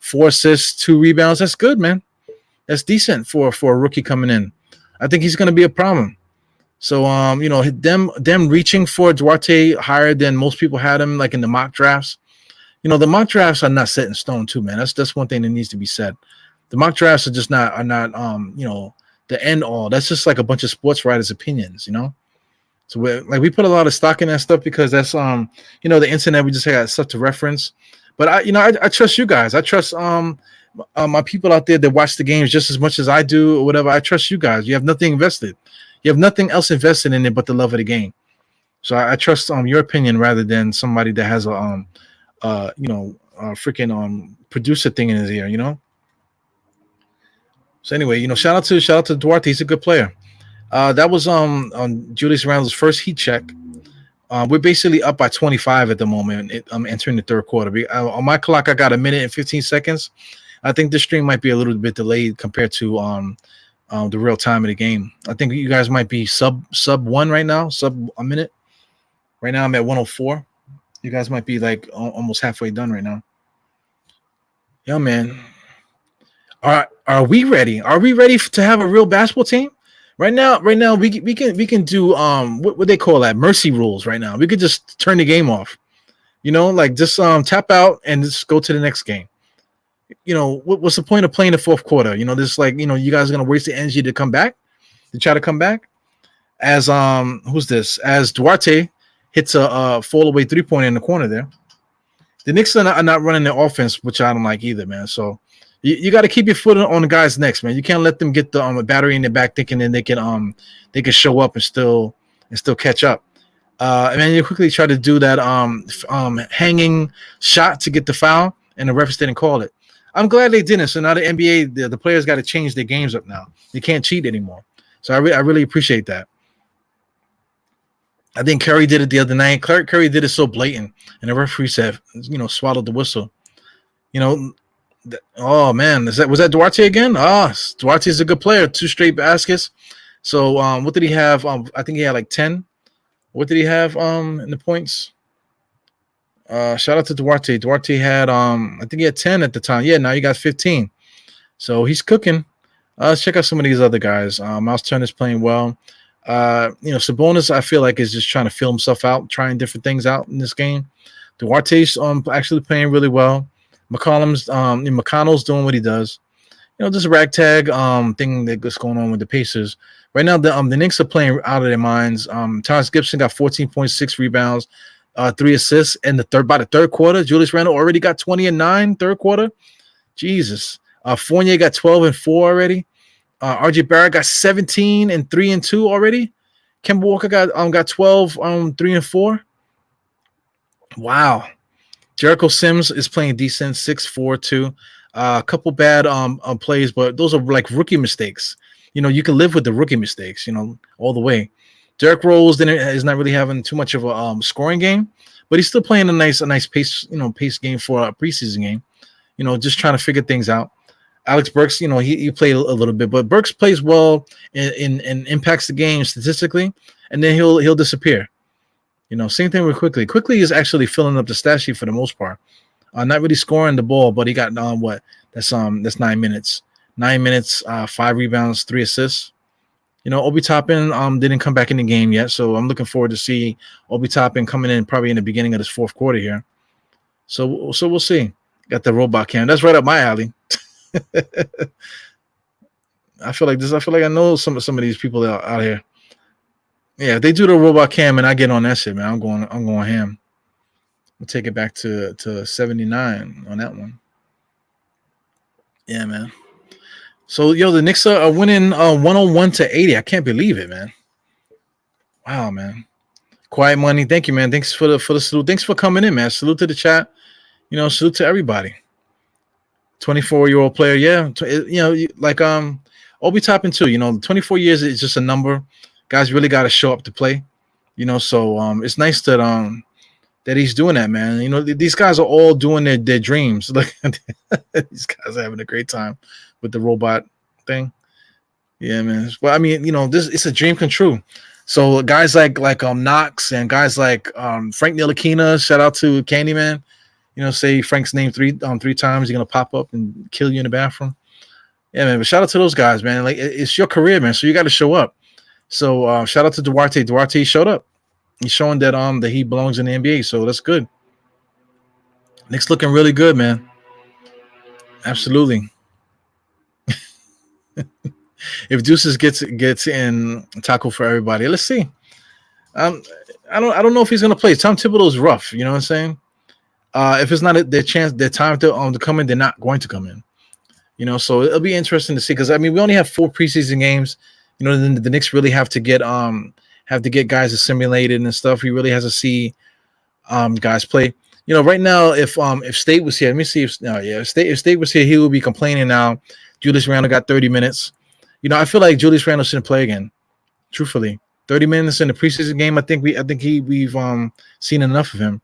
4 assists, 2 rebounds. That's good, man. That's decent for a rookie coming in. I think he's going to be a problem. So, them reaching for Duarte higher than most people had him, like in the mock drafts. The mock drafts are not set in stone too, man. That's one thing that needs to be said. The mock drafts are not the end all. That's just like a bunch of sports writers' opinions, So we put a lot of stock in that stuff because that's the internet. We just got stuff to reference. But I trust you guys. I trust my people out there that watch the games just as much as I do or whatever. I trust you guys. You have nothing invested. You have nothing else invested in it but the love of the game. So I trust your opinion rather than somebody that has a freaking producer thing in his ear. So anyway, shout out to Duarte. He's a good player. That was on Julius Randle's first heat check. We're basically up by 25 at the moment. I'm entering the third quarter. On my clock, I got 1 minute and 15 seconds. I think the stream might be a little bit delayed compared to the real time of the game. I think you guys might be sub 1 right now, sub a minute. Right now, I'm at 104. You guys might be like almost halfway done right now. Yeah, man. Are we ready? Are we ready to have a real basketball team? Right now, we can do what they call that, mercy rules. Right now, we could just turn the game off. Like just tap out and just go to the next game. What's the point of playing the fourth quarter? This you guys are gonna waste the energy to come back, to try to come back. As who's this? As Duarte hits a fall away 3-pointer in the corner there. The Knicks are not running their offense, which I don't like either, man. So you got to keep your foot on the guys' necks, man. You can't let them get the battery in their back thinking that they can show up and still catch up. And then you quickly try to do that hanging shot to get the foul, and the refs didn't call it. I'm glad they didn't. So now the NBA, the players got to change their games up now. They can't cheat anymore. So I really appreciate that. I think Curry did it the other night. Curry did it so blatant, and the referee said, swallowed the whistle. Oh man, was that Duarte again? Duarte is a good player. 2 straight baskets. So what did he have? I think he had like 10. What did he have in the points? Shout out to Duarte. Duarte had I think he had 10 at the time. Yeah, now he got 15. So he's cooking. Let's check out some of these other guys. Miles Turner's playing well. Sabonis, I feel like, is just trying to feel himself out, trying different things out in this game. Duarte's actually playing really well. McConnell's doing what he does. This ragtag thing that's going on with the Pacers. Right now, the Knicks are playing out of their minds. Taj Gibson got 14.6 rebounds, 3 assists, and by the third quarter, Julius Randle already got 20 and 9 third quarter. Jesus. Fournier got 12 and 4 already. RJ Barrett got 17 and 3 and 2 already. Kemba Walker got 12 3 and 4. Wow. Jericho Sims is playing decent, 6'4", too. A couple bad plays, but those are like rookie mistakes. You can live with the rookie mistakes, all the way. Derrick Rose is not really having too much of a scoring game, but he's still playing a nice pace, pace game for a preseason game. Just trying to figure things out. Alex Burks, he played a little bit, but Burks plays well and impacts the game statistically, and then he'll disappear. Same thing with Quickly. Quickly is actually filling up the stat sheet for the most part. Not really scoring the ball, but he got what? That's 9 minutes. 9 minutes, 5 rebounds, 3 assists. Obi Toppin didn't come back in the game yet, so I'm looking forward to see Obi Toppin coming in probably in the beginning of this fourth quarter here. So we'll see. Got the robot cam. That's right up my alley. I feel like I know some of these people out here. Yeah, if they do the robot cam and I get on that shit, man, I'm going ham. We'll take it back to 79 on that one. Yeah, man. So the Knicks are winning 101-80. I can't believe it, man. Wow, man. Quiet Money, thank you, man. Thanks for the salute. Thanks for coming in, man. Salute to the chat. Salute to everybody. 24-year-old player, yeah. Like Obi Toppin too. 24 years is just a number. Guys really got to show up to play. So it's nice that he's doing that, man. These guys are all doing their dreams. Look, these guys are having a great time with the robot thing. Yeah, man. Well, I mean, this it's a dream come true. So guys like Knox and guys like Frank Ntilikina, shout out to Candyman. Say Frank's name three times, he's gonna pop up and kill you in the bathroom. Yeah, man. But shout out to those guys, man. Like it's your career, man. So you got to show up. So shout out to Duarte. Duarte showed up. He's showing that he belongs in the NBA. So that's good. Knicks looking really good, man. Absolutely. If Deuces gets in, tackle for everybody. Let's see. I don't know if he's gonna play. Tom Thibodeau's rough. You know what I'm saying? If it's not their time to come in, they're not going to come in. So it'll be interesting to see because we only have 4 preseason games. Then the Knicks really have to get guys assimilated and stuff. He really has to see guys play. Right now, if State was here, let me see if State was here, he would be complaining now. Julius Randle got 30 minutes. I feel like Julius Randle shouldn't play again. Truthfully, 30 minutes in the preseason game, I think we've seen enough of him.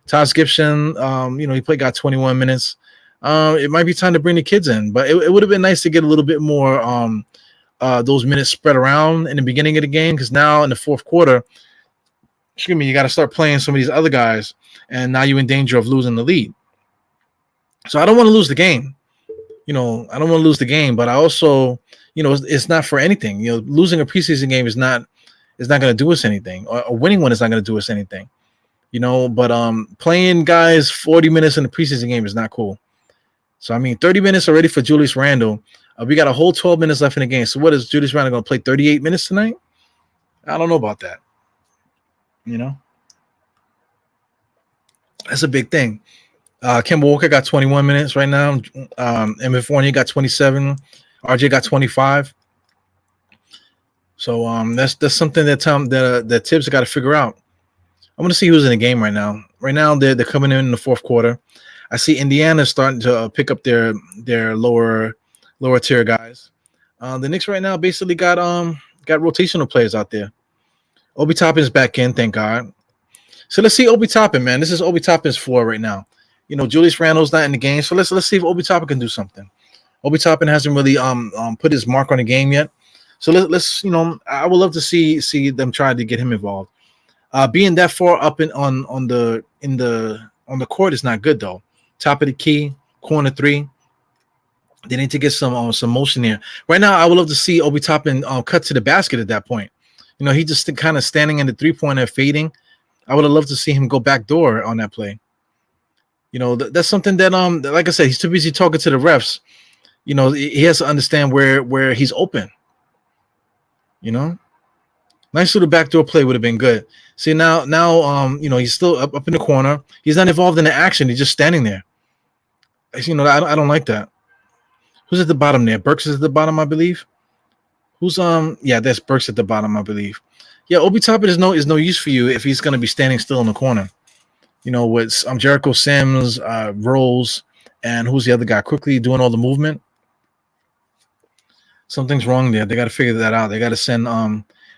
Taj Gibson, he got 21 minutes. It might be time to bring the kids in, but it would have been nice to get a little bit more those minutes spread around in the beginning of the game because now in the fourth quarter, you got to start playing some of these other guys, and now you're in danger of losing the lead. So I don't want to lose the game. I don't want to lose the game, but I also, it's not for anything. Losing a preseason game is not going to do us anything, or winning one is not going to do us anything. But playing guys 40 minutes in the preseason game is not cool. So 30 minutes already for Julius Randle. We got a whole 12 minutes left in the game. So what is Julius Randle going to play 38 minutes tonight? I don't know about that. That's a big thing. Kemba Walker got 21 minutes right now. MF Fournier got 27. RJ got 25. So that's something that Tibbs got to figure out. I'm gonna see who's in the game right now. Right now they're coming in the fourth quarter. I see Indiana starting to pick up their lower tier guys. The Knicks right now basically got rotational players out there. Obi Toppin's back in, thank God. So let's see Obi Toppin, man. This is Obi Toppin's floor right now. Julius Randle's not in the game, so let's see if Obi Toppin can do something. Obi Toppin hasn't really put his mark on the game yet. So let's I would love to see them try to get him involved. Being that far up on the court is not good though. Top of the key, corner 3. They need to get some motion here. Right now, I would love to see Obi Toppin cut to the basket at that point. He just kind of standing in the 3-pointer fading. I would have loved to see him go back door on that play. That's something that like I said, he's too busy talking to the refs. He has to understand where he's open. Nice little backdoor play would have been good. See now, he's still up in the corner. He's not involved in the action. He's just standing there. I don't like that. Who's at the bottom there? Burks is at the bottom, I believe. Who's that's Burks at the bottom, I believe. Yeah, Obi Toppin is no use for you if he's gonna be standing still in the corner. With Jericho Sims, Rose, and who's the other guy? Quickly doing all the movement. Something's wrong there. They got to figure that out. They got to send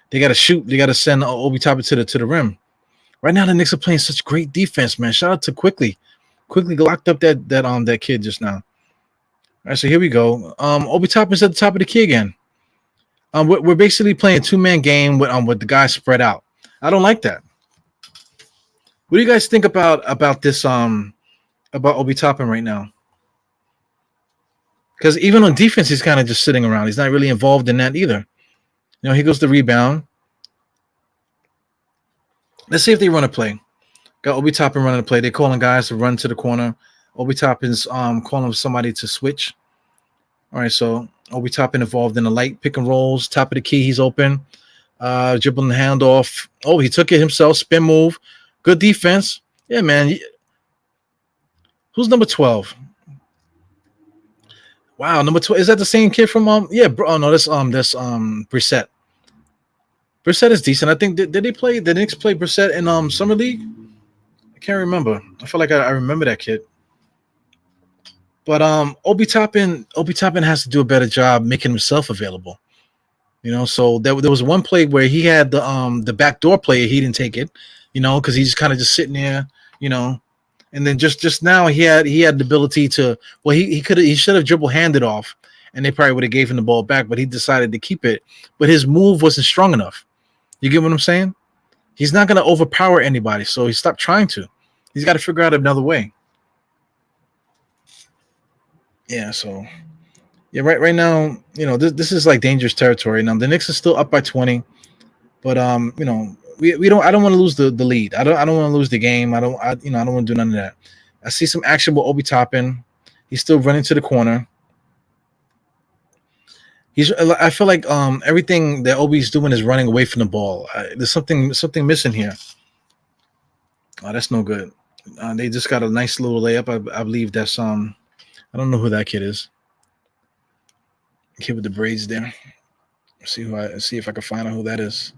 they got to shoot. They got to send Obi Toppin to the rim. Right now, the Knicks are playing such great defense, man. Shout out to Quickly. Quickly locked up that kid just now. All right, so here we go. Obi Toppin's at the top of the key again. We're basically playing a 2-man game with the guys spread out. I don't like that. What do you guys think about this about Obi Toppin right now? Because even on defense, he's kind of just sitting around. He's not really involved in that either. He goes to rebound. Let's see if they run a play. Got Obi Toppin running a play. They're calling guys to run to the corner. Obi Toppin's calling somebody to switch. All right, so Obi Toppin involved in the light pick and rolls. Top of the key, he's open. Dribbling the handoff. Oh, he took it himself. Spin move. Good defense. Yeah, man. Who's number 12? Wow, number 12. Is that the same kid from yeah, oh no, that's Brissett. Brissett is decent. I think did the Knicks play Brissett in Summer League? I can't remember. I feel like I remember that kid. But Obi Toppin has to do a better job making himself available. So there was one play where he had the backdoor play, he didn't take it, because he's kind of just sitting there, and then just now he had the ability to, well, he should have dribble handed off, and they probably would have gave him the ball back, but he decided to keep it. But his move wasn't strong enough. You get what I'm saying? He's not going to overpower anybody, so he stopped trying to. He's got to figure out another way. Yeah, so yeah, right now, this is like dangerous territory. Now the Knicks are still up by 20, but we don't. I don't want to lose the lead. I don't want to lose the game. I don't want to do none of that. I see some action with Obi Toppin. He's still running to the corner. I feel like everything that Obi's doing is running away from the ball. There's something missing here. Oh, that's no good. They just got a nice little layup. I believe that's I don't know who that kid is. Kid with the braids there. See if I can find out who that is.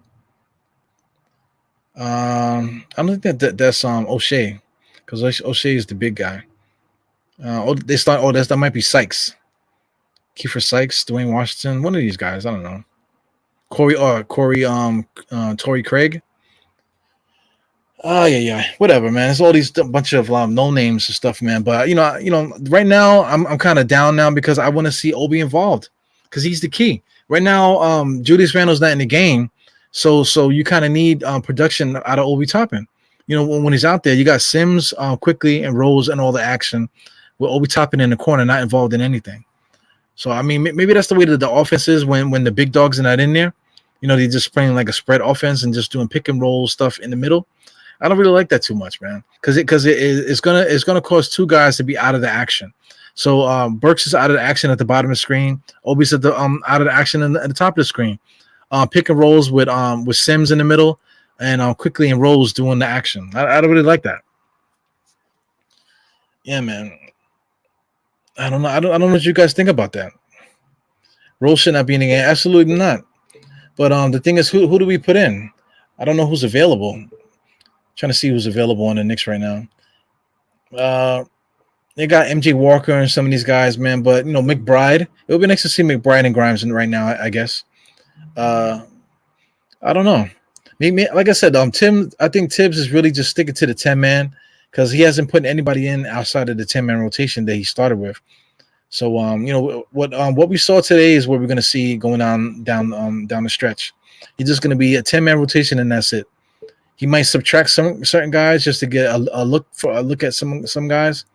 I don't think that's O'Shea, because O'Shea is the big guy. That might be Sykes. Kiefer Sykes, Dwayne Washington, one of these guys. I don't know. Torrey Craig. Oh yeah, whatever, man. It's all these bunch of no names and stuff, man. But right now I'm kind of down now because I want to see Obi involved, because he's the key right now. Julius Randle's not in the game, so you kind of need production out of Obi Toppin. When he's out there, you got Sims, Quickly, and Rose and all the action, with Obi Toppin in the corner, not involved in anything. So I mean, maybe that's the way that the offense is when the big dogs are not in there. They're just playing like a spread offense and just doing pick and roll stuff in the middle. I don't really like that too much, man, because it's gonna cause two guys to be out of the action. So Burks is out of the action at the bottom of the screen. Obi's at the out of the action at the top of the screen. Pick and rolls with Sims in the middle, and Quickly and Rose doing the action. I don't really like that. Yeah, man. I don't know. I don't know what you guys think about that. Rose should not be in the game. Absolutely not. But the thing is, who do we put in? I don't know who's available. Trying to see who's available on the Knicks right now. They got MJ Walker and some of these guys, man. But McBride. It would be nice to see McBride and Grimes in right now, I guess. I don't know. Maybe, like I said, Tim. I think Tibbs is really just sticking to the 10-man, because he hasn't put anybody in outside of the 10-man rotation that he started with. So what we saw today is what we're going to see going down the stretch. He's just going to be a 10-man rotation, and that's it. He might subtract certain guys just to get a look at some guys.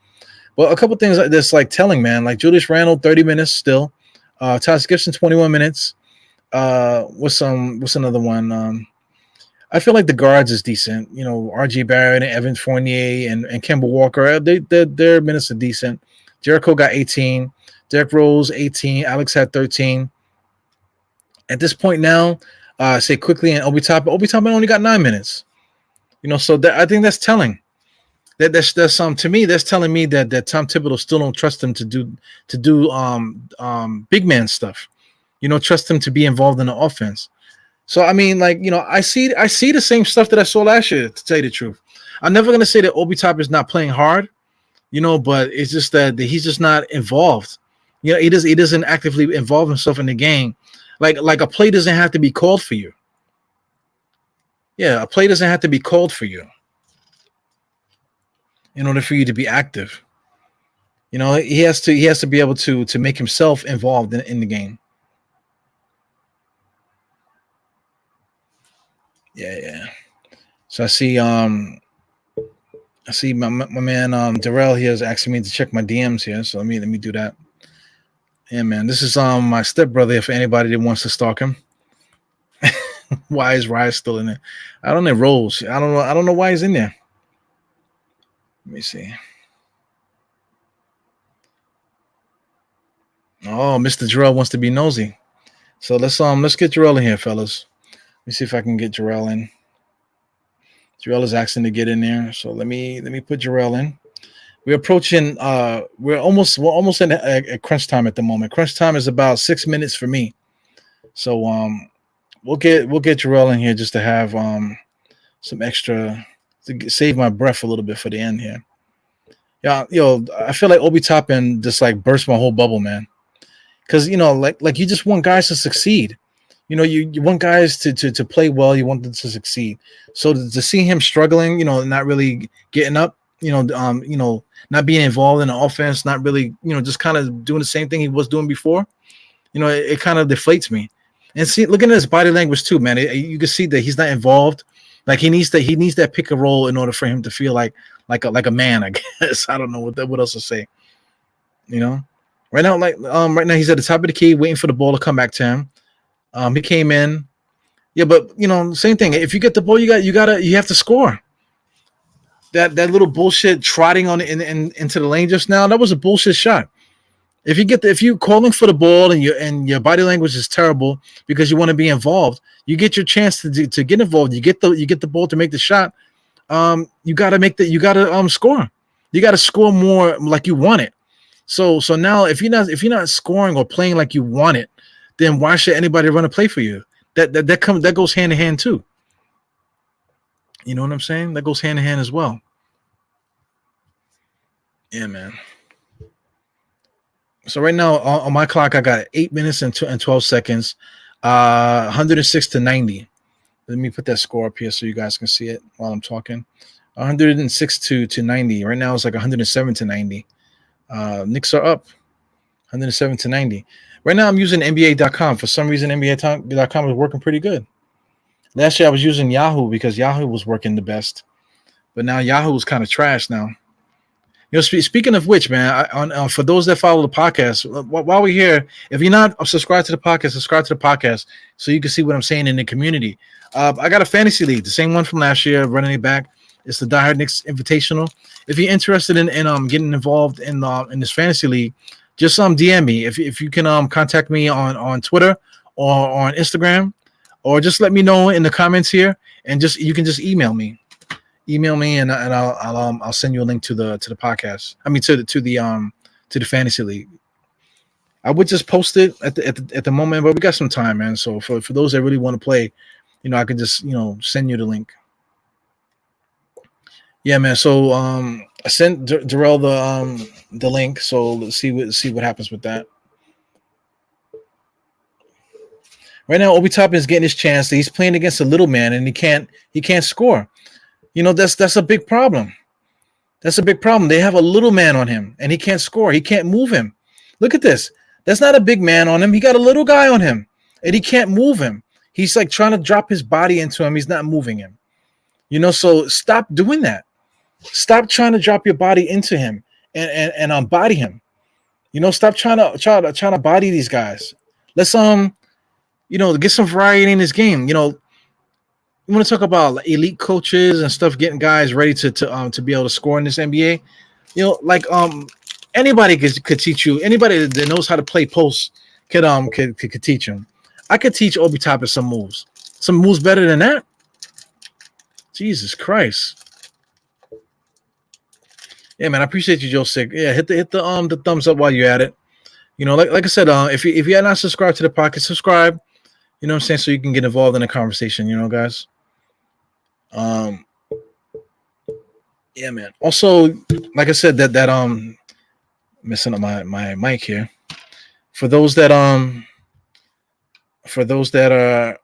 Well, a couple things that's like telling, man. Like Julius Randle, 30 minutes still. Taj Gibson, 21 minutes. What's another one? I feel like the guards is decent. R.J. Barrett and Evan Fournier and Kemba Walker. Their minutes are decent. Jericho got 18. Derrick Rose 18. Alex had 13. At this point now, say Quickly and Obi Toppin. Obi Toppin only got 9 minutes. So I think that's telling. That's to me, that's telling me that Tom Thibodeau still don't trust him to do big man stuff. Trust him to be involved in the offense. So I mean, I see the same stuff that I saw last year, to tell you the truth. I'm never gonna say that Obi Toppin is not playing hard, but it's just that he's just not involved. He doesn't actively involve himself in the game. Like a play doesn't have to be called for you. Yeah, a play doesn't have to be called for you in order for you to be active. He has to be able to make himself involved in the game. Yeah. So I see my man Darrell here is asking me to check my DMs here. So let me do that. Yeah, man. This is my stepbrother. If anybody that wants to stalk him. Why is Ryan still in there? I don't know. Rose. I don't know. I don't know why he's in there. Let me see. Oh, Mr. Jarrell wants to be nosy. So let's get Jarrell in here, fellas. Let me see if I can get Jarrell in. Jarrell is asking to get in there. So let me put Jarrell in. We're approaching we're almost at crunch time at the moment. Crunch time is about 6 minutes for me. So we'll get Jarrell in here just to have some extra to save my breath a little bit for the end here. Yeah, I feel like Obi Toppin just like burst my whole bubble, man. Because like you just want guys to succeed. You want guys to play well. You want them to succeed. So to see him struggling, not really getting up, not being involved in the offense, not really, just kind of doing the same thing he was doing before, it kind of deflates me. And see, looking at his body language too, man, you can see that he's not involved. Like he needs that pick and roll in order for him to feel like a man, I guess. I don't know what else to say. Right now he's at the top of the key, waiting for the ball to come back to him. He came in. Yeah, but same thing. If you get the ball, you have to score. That little bullshit trotting on into the lane just now, that was a bullshit shot. If you calling for the ball and your body language is terrible because you want to be involved, you get your chance to get involved. You get the ball to make the shot. You gotta score. You gotta score more like you want it. So now if you're not scoring or playing like you want it, then why should anybody run a play for you? That goes hand in hand too. You know what I'm saying? That goes hand in hand as well. Yeah, man. So right now on my clock, I got 8 minutes and 12 seconds, 106 to 90. Let me put that score up here so you guys can see it while I'm talking. 106 to 90. Right now it's like 107 to 90. Knicks are up 107 to 90. Right now I'm using NBA.com. For some reason, NBA.com is working pretty good. Last year I was using Yahoo because Yahoo was working the best. But now Yahoo is kind of trash now. Speaking of which, man, for those that follow the podcast, while we're here, if you're not subscribed to the podcast, subscribe to the podcast so you can see what I'm saying in the community. I got a fantasy league, the same one from last year, running it back. It's the Die Hard Knicks Invitational. If you're interested in getting involved in this fantasy league, just DM me. If you can contact me on Twitter or on Instagram, or just let me know in the comments here, and you can just email me. Email me and I'll send you a link to the podcast. I mean to the fantasy league. I would just post it at the moment, but we got some time, man. So for those that really want to play, I could just send you the link. Yeah, man. So I sent Darrell the link. So let's see what happens with that. Right now, Obi Toppin is getting his chance. He's playing against a little man, and he can't score. That's a big problem. That's a big problem. They have a little man on him, and he can't score. He can't move him. Look at this. That's not a big man on him. He got a little guy on him, and he can't move him. He's like trying to drop his body into him. He's not moving him. So stop doing that. Stop trying to drop your body into him and body him. Stop trying to body these guys. Let's get some variety in this game. You want to talk about elite coaches and stuff, getting guys ready to be able to score in this NBA. Anybody could teach you. Anybody that knows how to play post could teach him. I could teach Obi Toppin some moves better than that. Jesus Christ. Yeah, man, I appreciate you, Joe Sick. Yeah, hit the thumbs up while you're at it. Like I said, if you're not subscribed to the podcast, subscribe. You know what I'm saying? So you can get involved in the conversation, guys. Yeah, man. Also, like I said, that messing up my mic here. For those that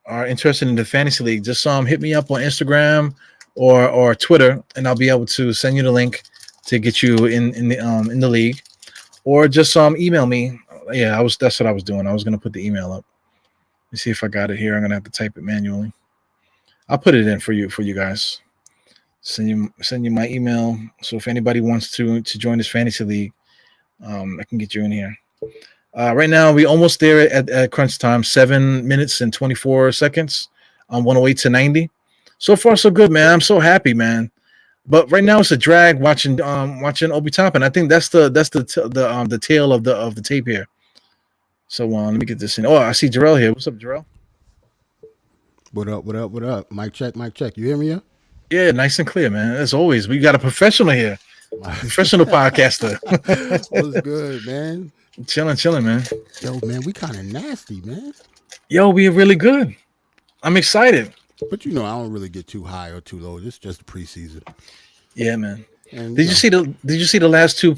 are interested in the fantasy league, just hit me up on Instagram or Twitter, and I'll be able to send you the link to get you in the league, or just email me. Yeah, that's what I was doing. I was gonna put the email up. Let me see if I got it here. I'm gonna have to type it manually. I'll put it in for you guys. Send you my email. So if anybody wants to join this fantasy league, I can get you in here. Right now, we almost there at crunch time. 7 minutes and 24 seconds. 108 to 90. So far, so good, man. I'm so happy, man. But right now, it's a drag watching Obi Toppin. I think that's the tail of the tape here. So let me get this in. Oh, I see Jarrell here. What's up, Jarrell? What up? What up? What up? Mic check. Mic check. You hear me? Yeah, nice and clear, man. As always, we got a professional here. Professional podcaster. What's good, man? Chilling, man. Yo, man, we kind of nasty, man. Yo, we are really good. I'm excited. But I don't really get too high or too low. It's just the preseason. Yeah, man. And Did you see the last few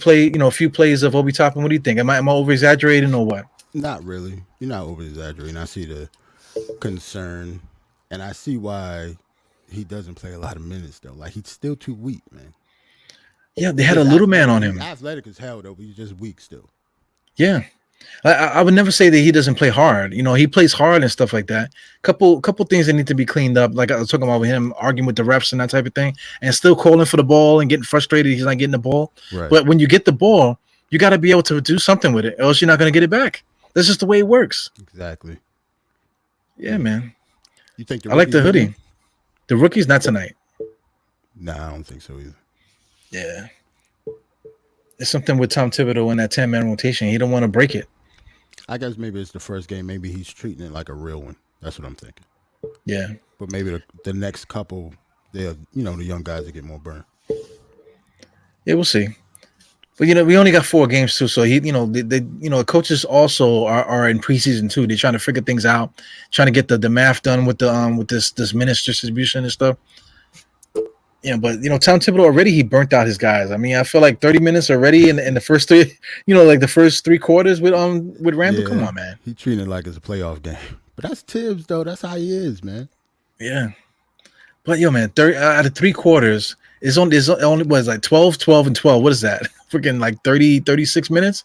plays of Obi Toppin? What do you think? Am I over exaggerating or what? Not really. You're not over exaggerating. I see the concern, and I see why he doesn't play a lot of minutes though. Like, he's still too weak, man. Yeah, they had a little man on him. He's athletic as hell though, but he's just weak still. Yeah. I would never say that he doesn't play hard. He plays hard and stuff like that. Couple things that need to be cleaned up. Like I was talking about with him arguing with the refs and that type of thing, and still calling for the ball and getting frustrated he's not getting the ball. Right. But when you get the ball, you got to be able to do something with it, or else you're not going to get it back. That's just the way it works. Exactly. Yeah, man. You think I like the hoodie. The rookie's not tonight. Nah, I don't think so either. Yeah. It's something with Tom Thibodeau in that 10-man rotation. He don't want to break it. I guess maybe it's the first game. Maybe he's treating it like a real one. That's what I'm thinking. Yeah. But maybe the next couple, the young guys will get more burn. Yeah, we'll see. But we only got 4 games too, so they coaches also are in preseason too. They're trying to figure things out, trying to get the math done with the with this minutes distribution and stuff. Yeah, but Tom Thibodeau already he burnt out his guys. I mean, I feel like 30 minutes already in the first 3, like the first 3 quarters with Randle. Yeah, come on, man. He treating it like it's a playoff game. But that's Tibbs though. That's how he is, man. Yeah. But man, 30 out of 3 quarters is only was like 12, 12, and 12. What is that? Freaking like 36 minutes,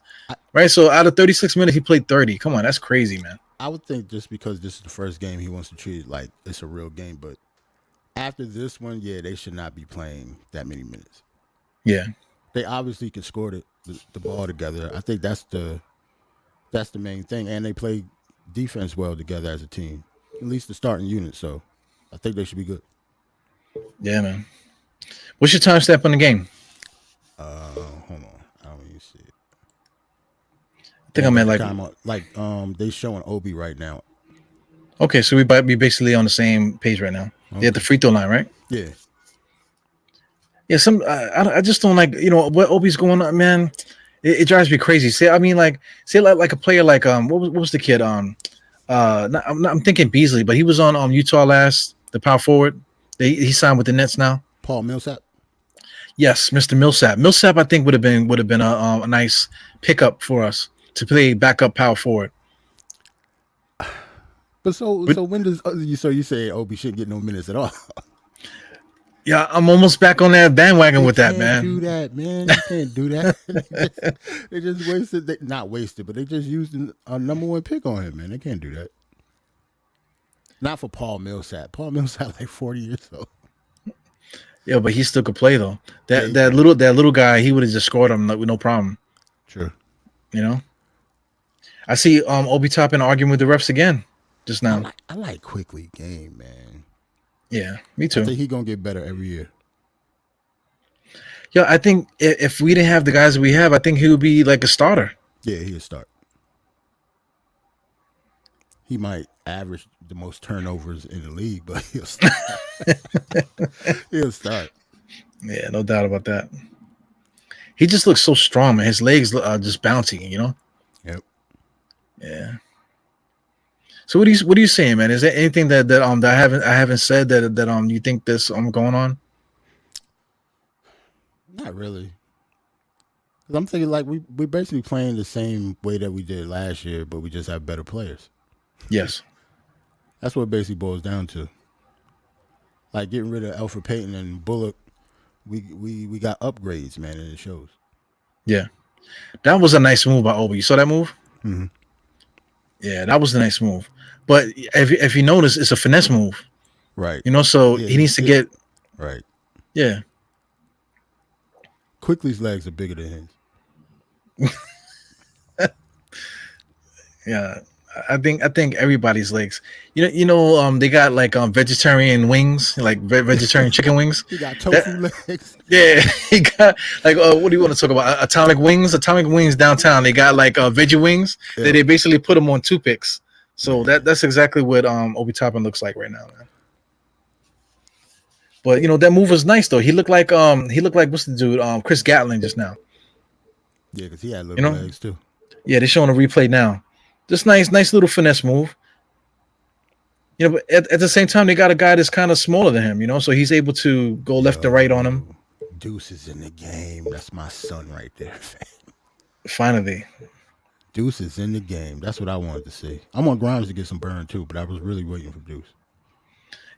right? So out of 36 minutes, he played 30. Come on, that's crazy, man. I would think just because this is the first game, he wants to treat it like it's a real game, but after this one, yeah, they should not be playing that many minutes. Yeah, they obviously can score the ball together. I think that's the main thing, and they play defense well together as a team, at least the starting unit. So I think they should be good. Yeah, man. What's your time stamp on the game? Hold on, I don't even see it. I think I'm at they showing Obi right now. Okay, so we might be basically on the same page right now. Okay. They at the free throw line, right? Yeah. Yeah, I just don't like what Obi's going on, man. It drives me crazy. Say like a player like what was the kid I'm thinking Beasley, but he was on Utah last, the power forward. He signed with the Nets now. Paul Millsap. Yes, Mr. Millsap. Millsap, I think would have been a nice pickup for us to play backup power forward. But when does you say Obi shouldn't get no minutes at all? Yeah, I'm almost back on that bandwagon with that, man. Do that, man. You can't do that. They just wasted. Not wasted, but they just used a number 1 pick on him, man. They can't do that. Not for Paul Millsap. Paul Millsap like 40 years old. Yeah, but he still could play though. That little guy, he would have just scored him with no problem. True. I see Obi Toppin arguing with the refs again just now. I like Quickly game, man. Yeah, me too. I think he's gonna get better every year. Yeah, I think if we didn't have the guys that we have, I think he would be like a starter. Yeah, he'll start. He might average the most turnovers in the league, but he'll start. He'll start. Yeah, no doubt about that. He just looks so strong, man. His legs are just bouncy, Yep. Yeah. So what are you saying, man? Is there anything that I haven't said that you think this going on? Not really. Because I'm thinking like we basically playing the same way that we did last year, but we just have better players. Yes. That's what it basically boils down to. Like getting rid of Alfred Payton and Bullock, we got upgrades, man, and it shows. Yeah. That was a nice move by Obi. You saw that move? Mm-hmm. Yeah, that was a nice move. But if you notice, it's a finesse move. Right. So he needs to get right. Yeah. Quickly's legs are bigger than his. Yeah. I think everybody's legs. They got like vegetarian wings, like vegetarian chicken wings. He got tofu legs. Yeah, he got like what do you want to talk about? Atomic wings downtown. They got like veggie wings that they basically put them on toothpicks. So that's exactly what Obi Toppin looks like right now, man. But that move was nice though. He looked like what's the dude? Chris Gatlin just now. Yeah, because he had little legs too. Yeah, they're showing a replay now. Just nice little finesse move. But at the same time, they got a guy that's kind of smaller than him, so he's able to go left and right on him. Deuce is in the game. That's my son right there. Finally. Deuce is in the game. That's what I wanted to see. I want Grimes to get some burn too, but I was really waiting for Deuce.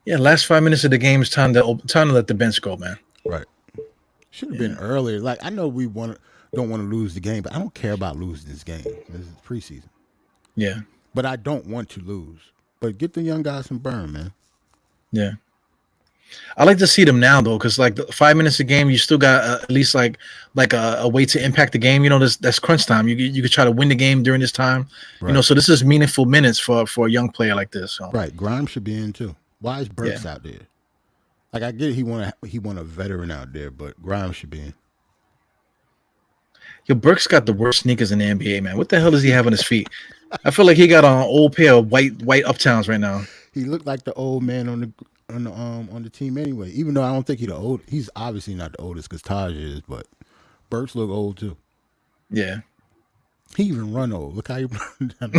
Yeah, last 5 minutes of the game is time to let the bench go, man. Right. Should have been earlier. Like I know we don't want to lose the game, but I don't care about losing this game. This is preseason. Yeah. But I don't want to lose. But get the young guys some burn, man. Yeah. I like to see them now though, because like 5 minutes a game, you still got at least like a way to impact the game. That's crunch time. You could try to win the game during this time. Right. So this is meaningful minutes for a young player like this. So. Right. Grimes should be in too. Why is Burks out there? Like I get it, he want a veteran out there, but Grimes should be in. Yo, Burks got the worst sneakers in the NBA, man. What the hell does he have on his feet? I feel like he got an old pair of white Uptowns right now. He looked like the old man on the team anyway. Even though I don't think he's obviously not the oldest because Taj is, but Burks look old too. Yeah. He even run old. Look how he run down.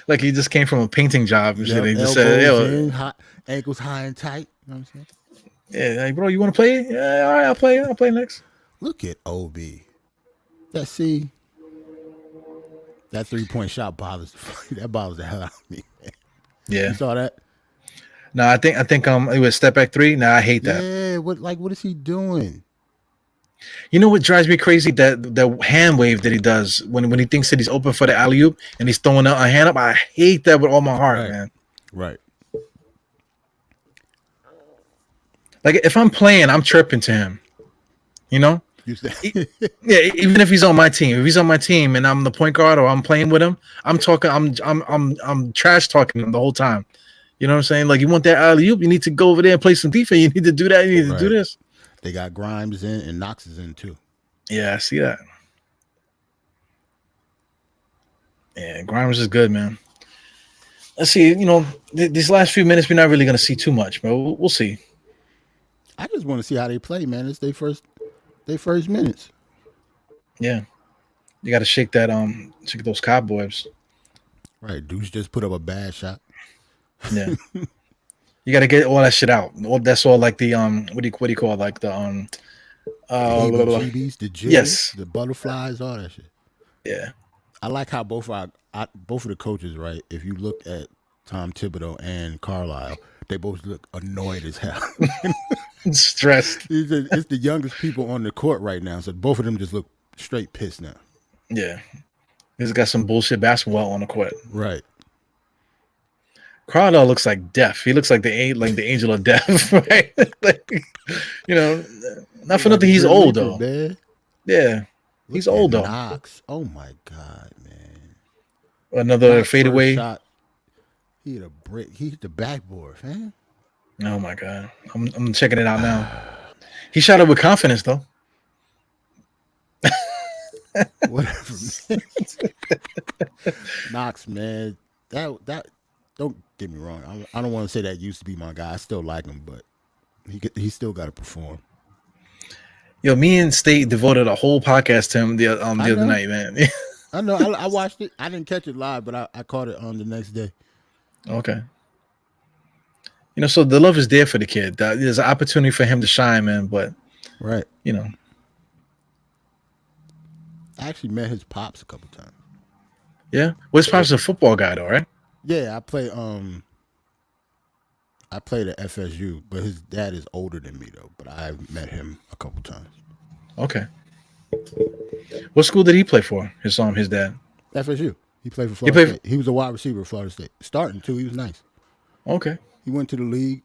Like he just came from a painting job and shit. He just said, ankles high and tight. You know what I'm saying? Yeah, like, bro, you want to play? Yeah, all right, I'll play next. Look at Obi. That 3-point shot bothers the hell out of me, man. Yeah. You saw that? No, I think it was step back three. Nah, I hate that. Yeah, what is he doing? You know what drives me crazy? The hand wave that he does when he thinks that he's open for the alley-oop and he's throwing a hand up. I hate that with all my heart, man. Right. Like if I'm playing, I'm chirping to him. Yeah, even if he's on my team. If he's on my team and I'm the point guard or I'm playing with him, I'm trash talking him the whole time. You know what I'm saying? Like you want that alley-oop, you need to go over there and play some defense. You need to do that. You need to do this. They got Grimes in and Knox is in too. Yeah, I see that. Yeah, Grimes is good, man. Let's see. These last few minutes, we're not really going to see too much, but we'll see. I just want to see how they play, man. It's their first minutes. Yeah, you got to shake those cobwebs. Right, Deuce just put up a bad shot. Yeah. You got to get all that shit out. That's all like the what do you call it? Like the GBs, the J's, yes, the butterflies, all that shit. Yeah, I like how both of the coaches, right? If you look at Tom Thibodeau and Carlisle, they both look annoyed as hell, stressed. It's the youngest people on the court right now, so both of them just look straight pissed now. Yeah, he's got some bullshit basketball on the court. Right. Crowder looks like death. He looks like the angel of death, right? Not for nothing. He's old though. Man. Yeah, he's old though. Knox. Oh my god, man! Another fadeaway shot. He hit a brick. He hit the backboard, man. Oh my god! I'm checking it out now. He shot it with confidence though. Whatever, man. Knox, man. That. Don't get me wrong. I don't want to say that used to be my guy. I still like him, but he still got to perform. Yo, me and State devoted a whole podcast to him the other night, man. I know. I watched it. I didn't catch it live, but I caught it on the next day. Okay. So the love is there for the kid. There's an opportunity for him to shine, man. But Right. You know. I actually met his pops a couple times. Yeah. Well, his pop's a football guy, though, right? Yeah, I played at FSU, but his dad is older than me though. But I've met him a couple times. Okay. What school did he play for? His dad. FSU. He played for He Florida played. State. He was a wide receiver at Florida State. Starting too, he was nice. Okay. He went to the league.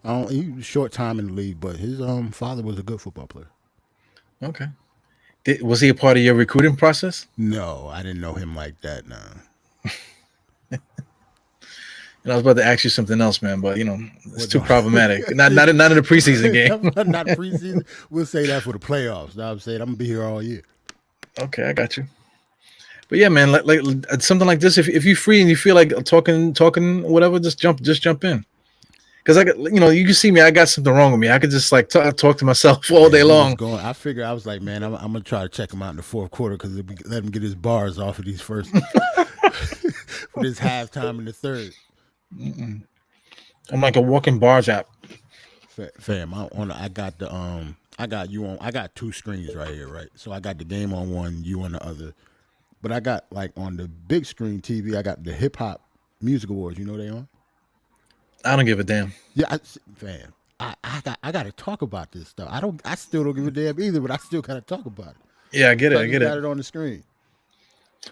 He was short time in the league, but his father was a good football player. Okay. Was he a part of your recruiting process? No, I didn't know him like that. Nah. And I was about to ask you something else, man, but it's What too the- problematic. Not in the preseason game. Not preseason. We'll say that for the playoffs. Know what I'm saying? I'm gonna be here all year. Okay, I got you. But yeah, man, like something like this. If you're free and you feel like talking, whatever, just jump in. Because I got, you can see me. I got something wrong with me. I could just like talk to myself all day long. I figured I was like, man, I'm gonna try to check him out in the fourth quarter because let him get his bars off of these first for this halftime in the third. I'm like a walking bars app. Fam, I got two screens right here, right? So I got the game on one, you on the other. But I got like on the big screen TV, I got the hip hop music awards. You know they on? I don't give a damn. Yeah, fam. I got to talk about this stuff. I still don't give a damn either, but I still got to talk about it. Yeah, I get it. So I get got it. it on the screen.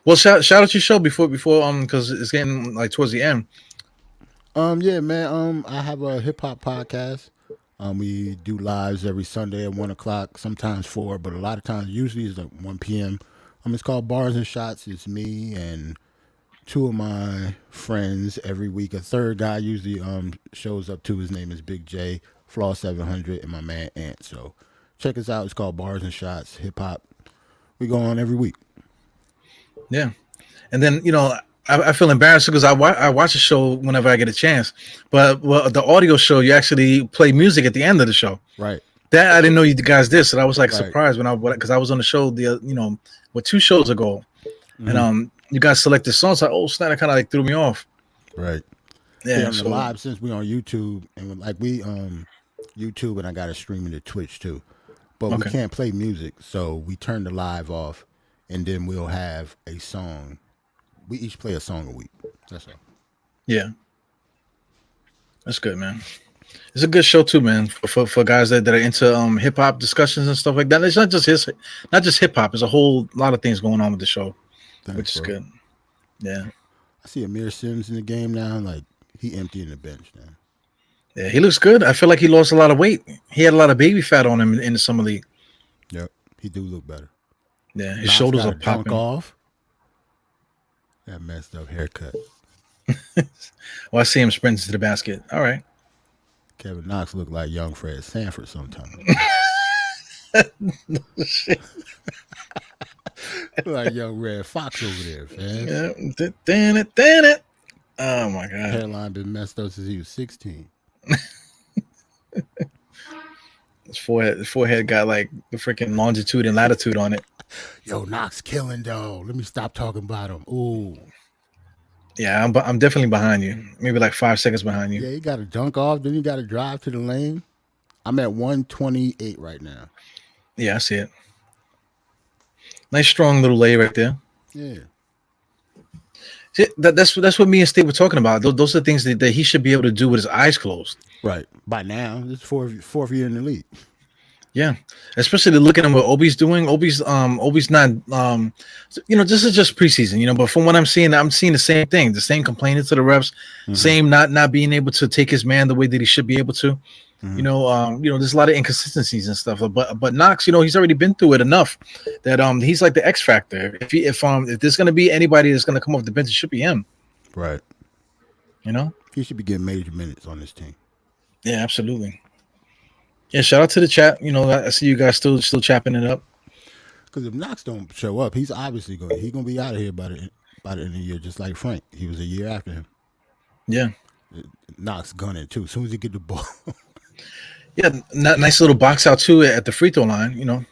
Well, shout out your show before because it's getting like towards the end. Yeah, man. I have a hip hop podcast. We do lives every Sunday at 1:00, sometimes 4, but a lot of times, usually it's like 1 p.m. It's called Bars and Shots. It's me and two of my friends every week. A third guy usually shows up too. His name is Big J, Flaw 700, and my man Ant. So check us out. It's called Bars and Shots Hip Hop. We go on every week. Yeah, and then I feel embarrassed because I watch the show whenever I get a chance, but the audio show you actually play music at the end of the show. Right. That I didn't know you guys did, so I was like Right. surprised because I was on the show 2 shows ago, and you guys selected songs. Like, oh snap! That kind of like threw me off. Right. Yeah. On So the live, since we on YouTube and like we YouTube and I got it streaming to Twitch too, but we can't play music, so we turn the live off, and then we'll have a song. We each play a song a week. That's all. yeah, that's good, man. It's a good show too, man. For guys that are into hip hop discussions and stuff like that. It's not just hip hop. There's a whole lot of things going on with the show, which is good. Yeah. I see Amir Sims in the game now. Like he emptying the bench now. Yeah, he looks good. I feel like he lost a lot of weight. He had a lot of baby fat on him in the summer league. Yep, he do look better. Yeah, his shoulders are dunk popping. off. That messed up haircut. Well, I see him sprinting to the basket. All right. Kevin Knox looked like young Fred Sanford sometimes. Like young Red Fox over there, man. Yeah. Damn it. Oh my god. Hairline been messed up since he was 16. His forehead got like the freaking longitude and latitude on it. Yo, Knox killing though. Let me stop talking about him. Ooh. Yeah, I'm definitely behind you. Maybe like 5 seconds behind you. Yeah, you got to dunk off. Then you got to drive to the lane. I'm at 128 right now. Yeah, I see it. Nice strong little lay right there. Yeah. See, that's what me and Steve were talking about. Those are the things that he should be able to do with his eyes closed. Right. By now, this is fourth year in the league. Yeah, especially looking at what Obi's doing. Obi's not this is just preseason, but from what I'm seeing the same thing, the same complaining to the refs, same not being able to take his man the way that he should be able to. There's a lot of inconsistencies and stuff. But Knox, he's already been through it enough that he's like the X factor. If there's gonna be anybody that's gonna come off the bench, it should be him. Right. He should be getting major minutes on this team. Yeah, absolutely. Yeah, shout out to the chat. I see you guys still chapping it up. Because if Knox don't show up, he's obviously gonna be out of here by the end of the year, just like Frank. He was a year after him. Yeah. Knox gunning too. As soon as he get the ball. Yeah, nice little box out too at the free throw line.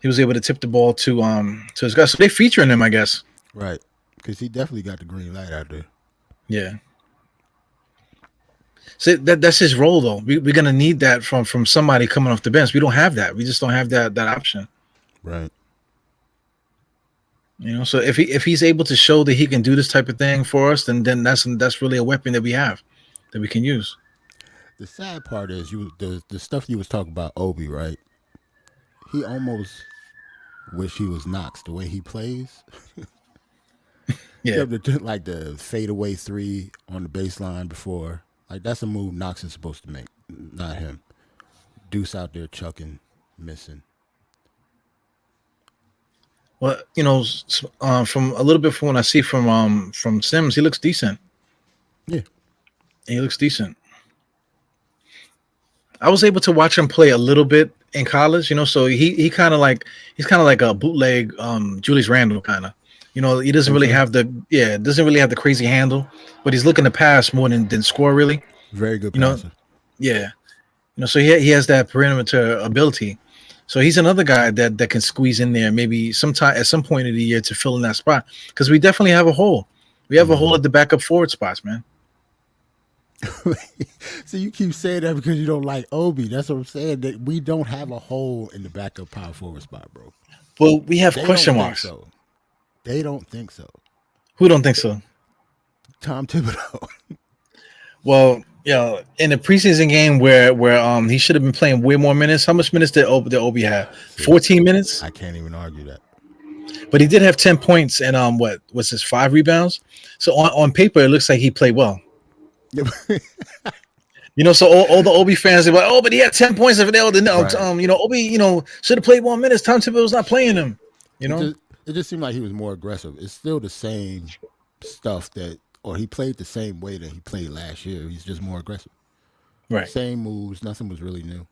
He was able to tip the ball to his guys. So they featuring him, I guess. Right, because he definitely got the green light out there. Yeah. So that's his role, though. We're gonna need that from somebody coming off the bench. We don't have that. We just don't have that option. Right. So if he's able to show that he can do this type of thing for us, then that's really a weapon that we have that we can use. The sad part is the stuff you was talking about Obi, right? He almost wish he was Knox the way he plays. Yeah. Like the fadeaway three on the baseline before. Like that's a move Knox is supposed to make, not him. Deuce out there chucking, missing. Well, from a little bit from what I see from Sims, he looks decent. Yeah. He looks decent. I was able to watch him play a little bit in college, so he's kind of like a bootleg Julius Randle kind of. He doesn't really have the crazy handle, but he's looking to pass more than score really. Very good passer. Yeah. So he has that perimeter ability. So he's another guy that can squeeze in there maybe sometime at some point of the year to fill in that spot because we definitely have a hole. We have a hole at the backup forward spots, man. So you keep saying that because you don't like Obi. That's what I'm saying. That we don't have a hole in the backup power forward spot, bro. Well, we have question marks. So. They don't think so. Who don't think so? Tom Thibodeau. Well, in the preseason game where he should have been playing way more minutes. How much minutes did Obi have? 14 minutes. I can't even argue that. But he did have 10 points and what was his 5 rebounds? So on paper, it looks like he played well. So all the Obi fans are like, oh, but he had 10 points. If they didn't, right. Obi, should have played more minutes. Tom Thibodeau's not playing him. It just seemed like he was more aggressive. It's still the same stuff or he played the same way that he played last year. He's just more aggressive. Right. Same moves. Nothing was really new.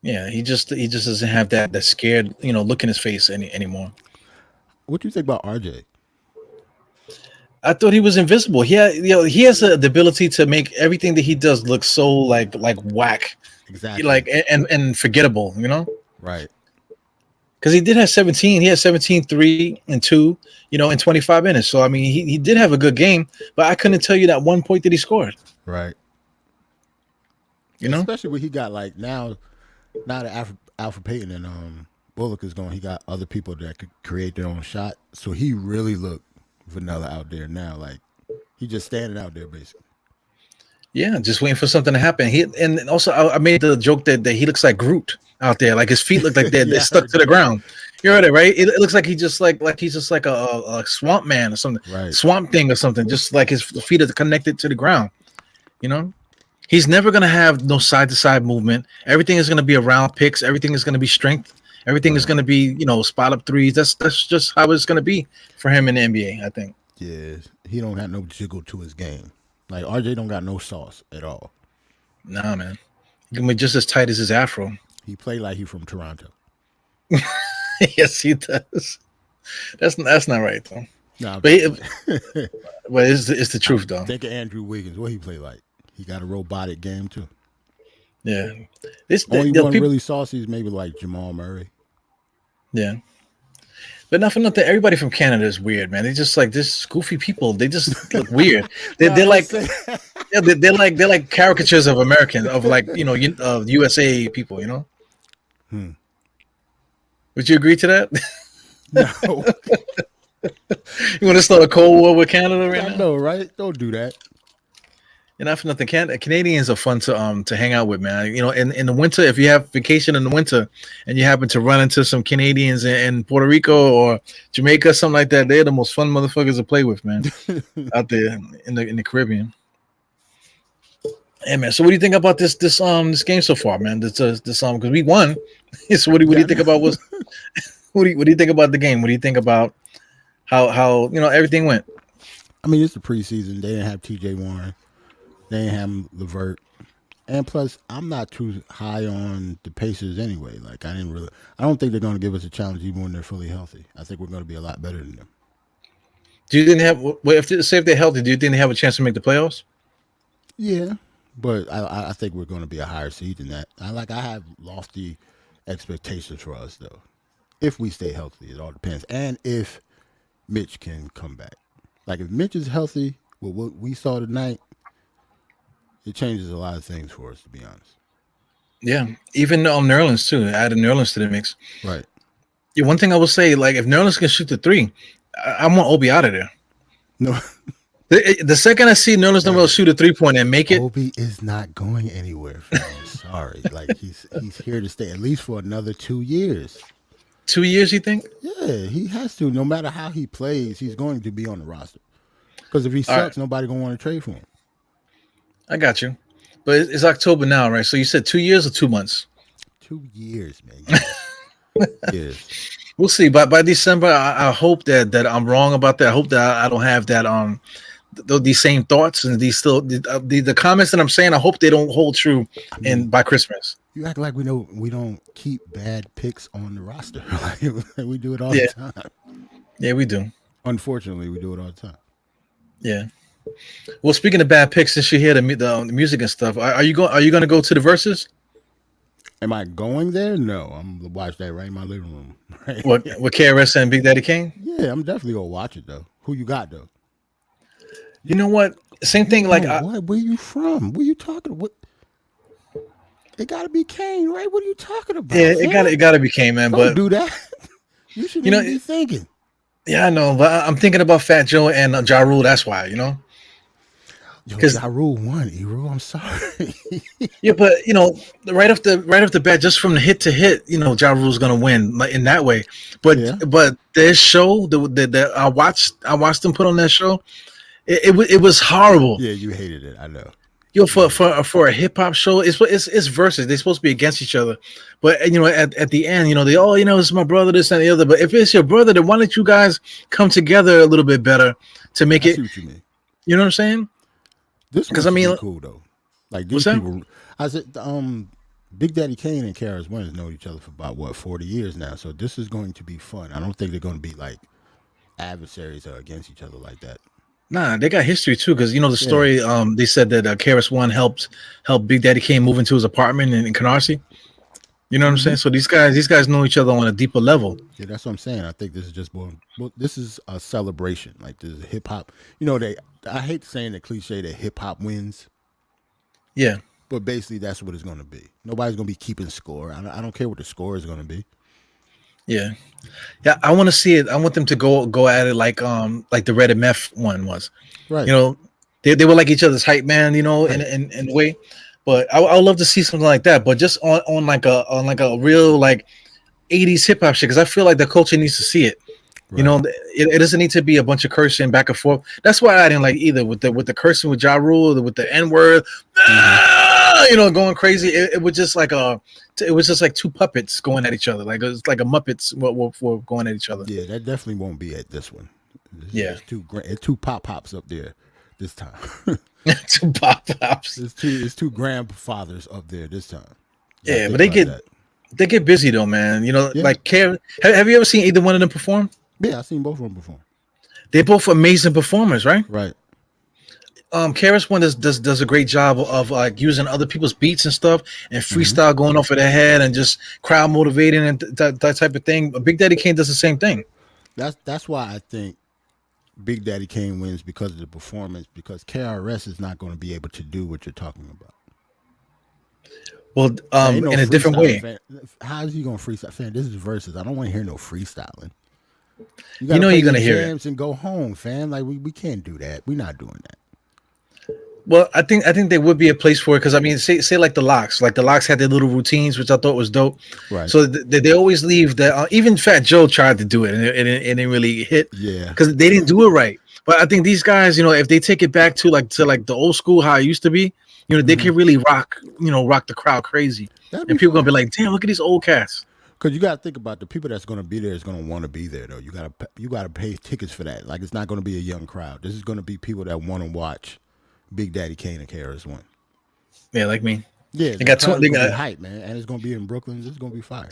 Yeah, he just doesn't have that scared, look in his face anymore. What do you think about RJ? I thought he was invisible. He has the ability to make everything that he does look so like whack. Exactly. And forgettable, Right. Because he did have 17. He had 17, 3, and 2, in 25 minutes. So, I mean, he did have a good game, but I couldn't tell you that one point that he scored. Right. Especially when he got, like, now that Alfred Payton and Bullock is gone, he got other people that could create their own shot. So he really looked vanilla out there now. Like, he just standing out there, basically. Yeah, just waiting for something to happen. And also, I made the joke that he looks like Groot out there. Like his feet look like they're stuck to the ground. You heard it, right? It looks like he's just like a swamp man or something, right. Swamp thing or something. Just like his feet are connected to the ground. He's never gonna have no side to side movement. Everything is gonna be around picks. Everything is gonna be strength. Everything is gonna be spot up threes. That's just how it's gonna be for him in the NBA. I think. Yeah, he don't have no jiggle to his game. Like RJ don't got no sauce at all. Nah, man. He can be just as tight as his afro. He played like he from Toronto. Yes, he does. That's not right though. Nah, but it's the truth though. Think of Andrew Wiggins. What he play like? He got a robotic game too. Yeah. Only one really saucy is maybe like Jamal Murray. Yeah. But not for nothing, everybody from Canada is weird, man. They just like this goofy people. They just look weird. They're like, they're like caricatures of Americans, of like of USA people. Would you agree to that? No. You want to start a Cold War with Canada right now? No, right? Don't do that. Not for nothing. Canadians are fun to hang out with, man. In the winter, if you have vacation in the winter and you happen to run into some Canadians in Puerto Rico or Jamaica, something like that, they're the most fun motherfuckers to play with, man. Out there in the Caribbean. Hey, man. So what do you think about this game so far, man? This because we won. So what do you think about what do you think about the game? What do you think about how everything went? I mean, it's the preseason. They didn't have TJ Warren. They didn't have Levert. And plus, I'm not too high on the Pacers anyway. Like, I don't think they're going to give us a challenge even when they're fully healthy. I think we're going to be a lot better than them. Do you think if they're healthy, do you think they have a chance to make the playoffs? Yeah, but I think we're going to be a higher seed than that. I have lofty expectations for us, though. If we stay healthy, it all depends. And if Mitch can come back. Like, if Mitch is healthy with what we saw tonight, It changes a lot of things for us, to be honest. Yeah, even Nerlens too. Added Nerlens to the mix. Right. Yeah, one thing I will say, like if Nerlens can shoot the three, I want Obi out of there. No, The second I see Nerlens Noel shoot a 3-point and make it, Obi is not going anywhere, fam. Sorry. Like he's here to stay at least for another 2 years. 2 years, you think? Yeah, he has to. No matter how he plays, he's going to be on the roster. Because if he sucks, nobody gonna want to trade for him. I got you. But it's October now, right? So you said 2 years or 2 months? 2 years, man. Yes. We'll see. By December, I hope that I'm wrong about that. I hope that I don't have that these same thoughts and these still the comments that I'm saying. I hope they don't hold true by Christmas. You act like we don't keep bad picks on the roster. Like we do it all the time. Yeah, we do. Unfortunately, we do it all the time. Yeah. Well, speaking of bad picks, since you hear the music and stuff, are you going to go to the verses? Am I going there? No, I'm gonna watch that right in my living room. Right? What with KRS and Big Daddy Kane? Yeah, I'm definitely gonna watch it though. Who you got though? You know what? Same thing. Like, where you from? Where you talking? What? It got to be Kane, right? What are you talking about? Yeah, it got to be Kane, man. Don't do that. You should be thinking. Yeah, I know, but I'm thinking about Fat Joe and Ja Rule. That's why, Because Ja Rule won, Eru. I'm sorry. Yeah, but right off the bat, just from the hit to hit, Ja Rule's gonna win in that way. But their show, the I watched them put on that show. It was horrible. Yeah, you hated it. I know. For a hip hop show, it's versus. They're supposed to be against each other, but at the end, they this is my brother, this and the other. But if it's your brother, then why don't you guys come together a little bit better to make it? See what you mean. You know what I'm saying? This because cool though. Like these people, I said, Big Daddy Kane and KRS-One has known each other for about 40 years now. So this is going to be fun. I don't think they're going to be like adversaries or against each other like that. Nah, they got history too, because the story. They said that KRS-One helped Big Daddy Kane move into his apartment in Canarsie. You know what I'm saying? So these guys know each other on a deeper level. Yeah, that's what I'm saying. I think this is just more. Well, this is a celebration. Like this is hip hop. I hate saying the cliche that hip hop wins. Yeah, but basically that's what it's going to be. Nobody's going to be keeping score. I don't care what the score is going to be. Yeah. I want to see it. I want them to go at it like the Red and Meth one was. Right. They were like each other's hype man. In a way. But I would love to see something like that. But just on like a real like 80s hip hop shit, because I feel like the culture needs to see it. Right. It doesn't need to be a bunch of cursing back and forth. That's why I didn't like either with the cursing with Ja Rule, with the N word, going crazy. It was just like two puppets going at each other. Like it was like a Muppets were going at each other. Yeah, that definitely won't be at this one. It's two pop-pops up there this time. Two pop-pops. It's two grandfathers up there this time. Yeah, but they get busy though, man. Like have you ever seen either one of them perform? Yeah, I've seen both of them perform. They're both amazing performers, right? Right. KRS-One does a great job of like using other people's beats and stuff and freestyle going off of their head and just crowd motivating and that type of thing. But Big Daddy Kane does the same thing. That's why I think Big Daddy Kane wins because of the performance, because KRS is not going to be able to do what you're talking about. Well, in a different way. Fan. How is he going to freestyle? Fan, this is versus. I don't want to hear no freestyling. You're going to hear it and go home, fam. Like we can't do that. We're not doing that. Well, I think there would be a place for it, because I mean, say like the Locks. Like the Locks had their little routines, which I thought was dope. Right. So they always leave that. Even Fat Joe tried to do it, and it didn't really hit. Yeah. Because they didn't do it right. But I think these guys, if they take it back to the old school how it used to be, they can really rock the crowd crazy, and people gonna be like, damn, look at these old cats. Because you got to think about the people that's going to be there is going to want to be there, though. You got to pay tickets for that. Like, it's not going to be a young crowd. This is going to be people that want to watch Big Daddy Kane and KRS-One. Yeah, like me. Yeah, they got hype, man, and it's going to be in Brooklyn. This is going to be fire.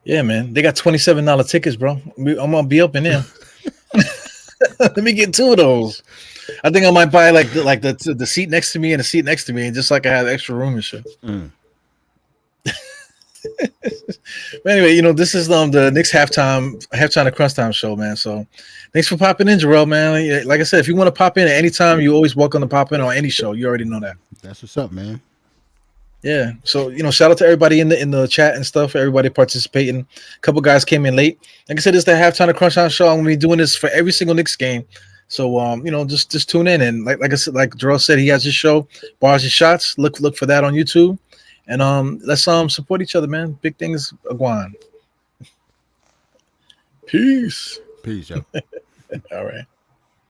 Yeah, man, they got $27 tickets, bro. I'm gonna be up in there. Let me get two of those. I think I might buy like the seat next to me and the seat next to me, and just like I have extra room and shit. But anyway, this is the Knicks halftime of Crunchtime show, man. So thanks for popping in, Jarrell, man. Yeah, like I said, if you want to pop in at any time, you're always welcome to pop in on any show. You already know that. That's what's up, man. Yeah. So shout out to everybody in the chat and stuff. Everybody participating. A couple guys came in late. Like I said, it's the halftime of Crunchtime show. I'm gonna be doing this for every single Knicks game. So just tune in, and like I said, like Jarrell said, he has his show, Bars and Shots. Look for that on YouTube. And let's support each other, man. Big things are going. Peace. Peace, yo. All right.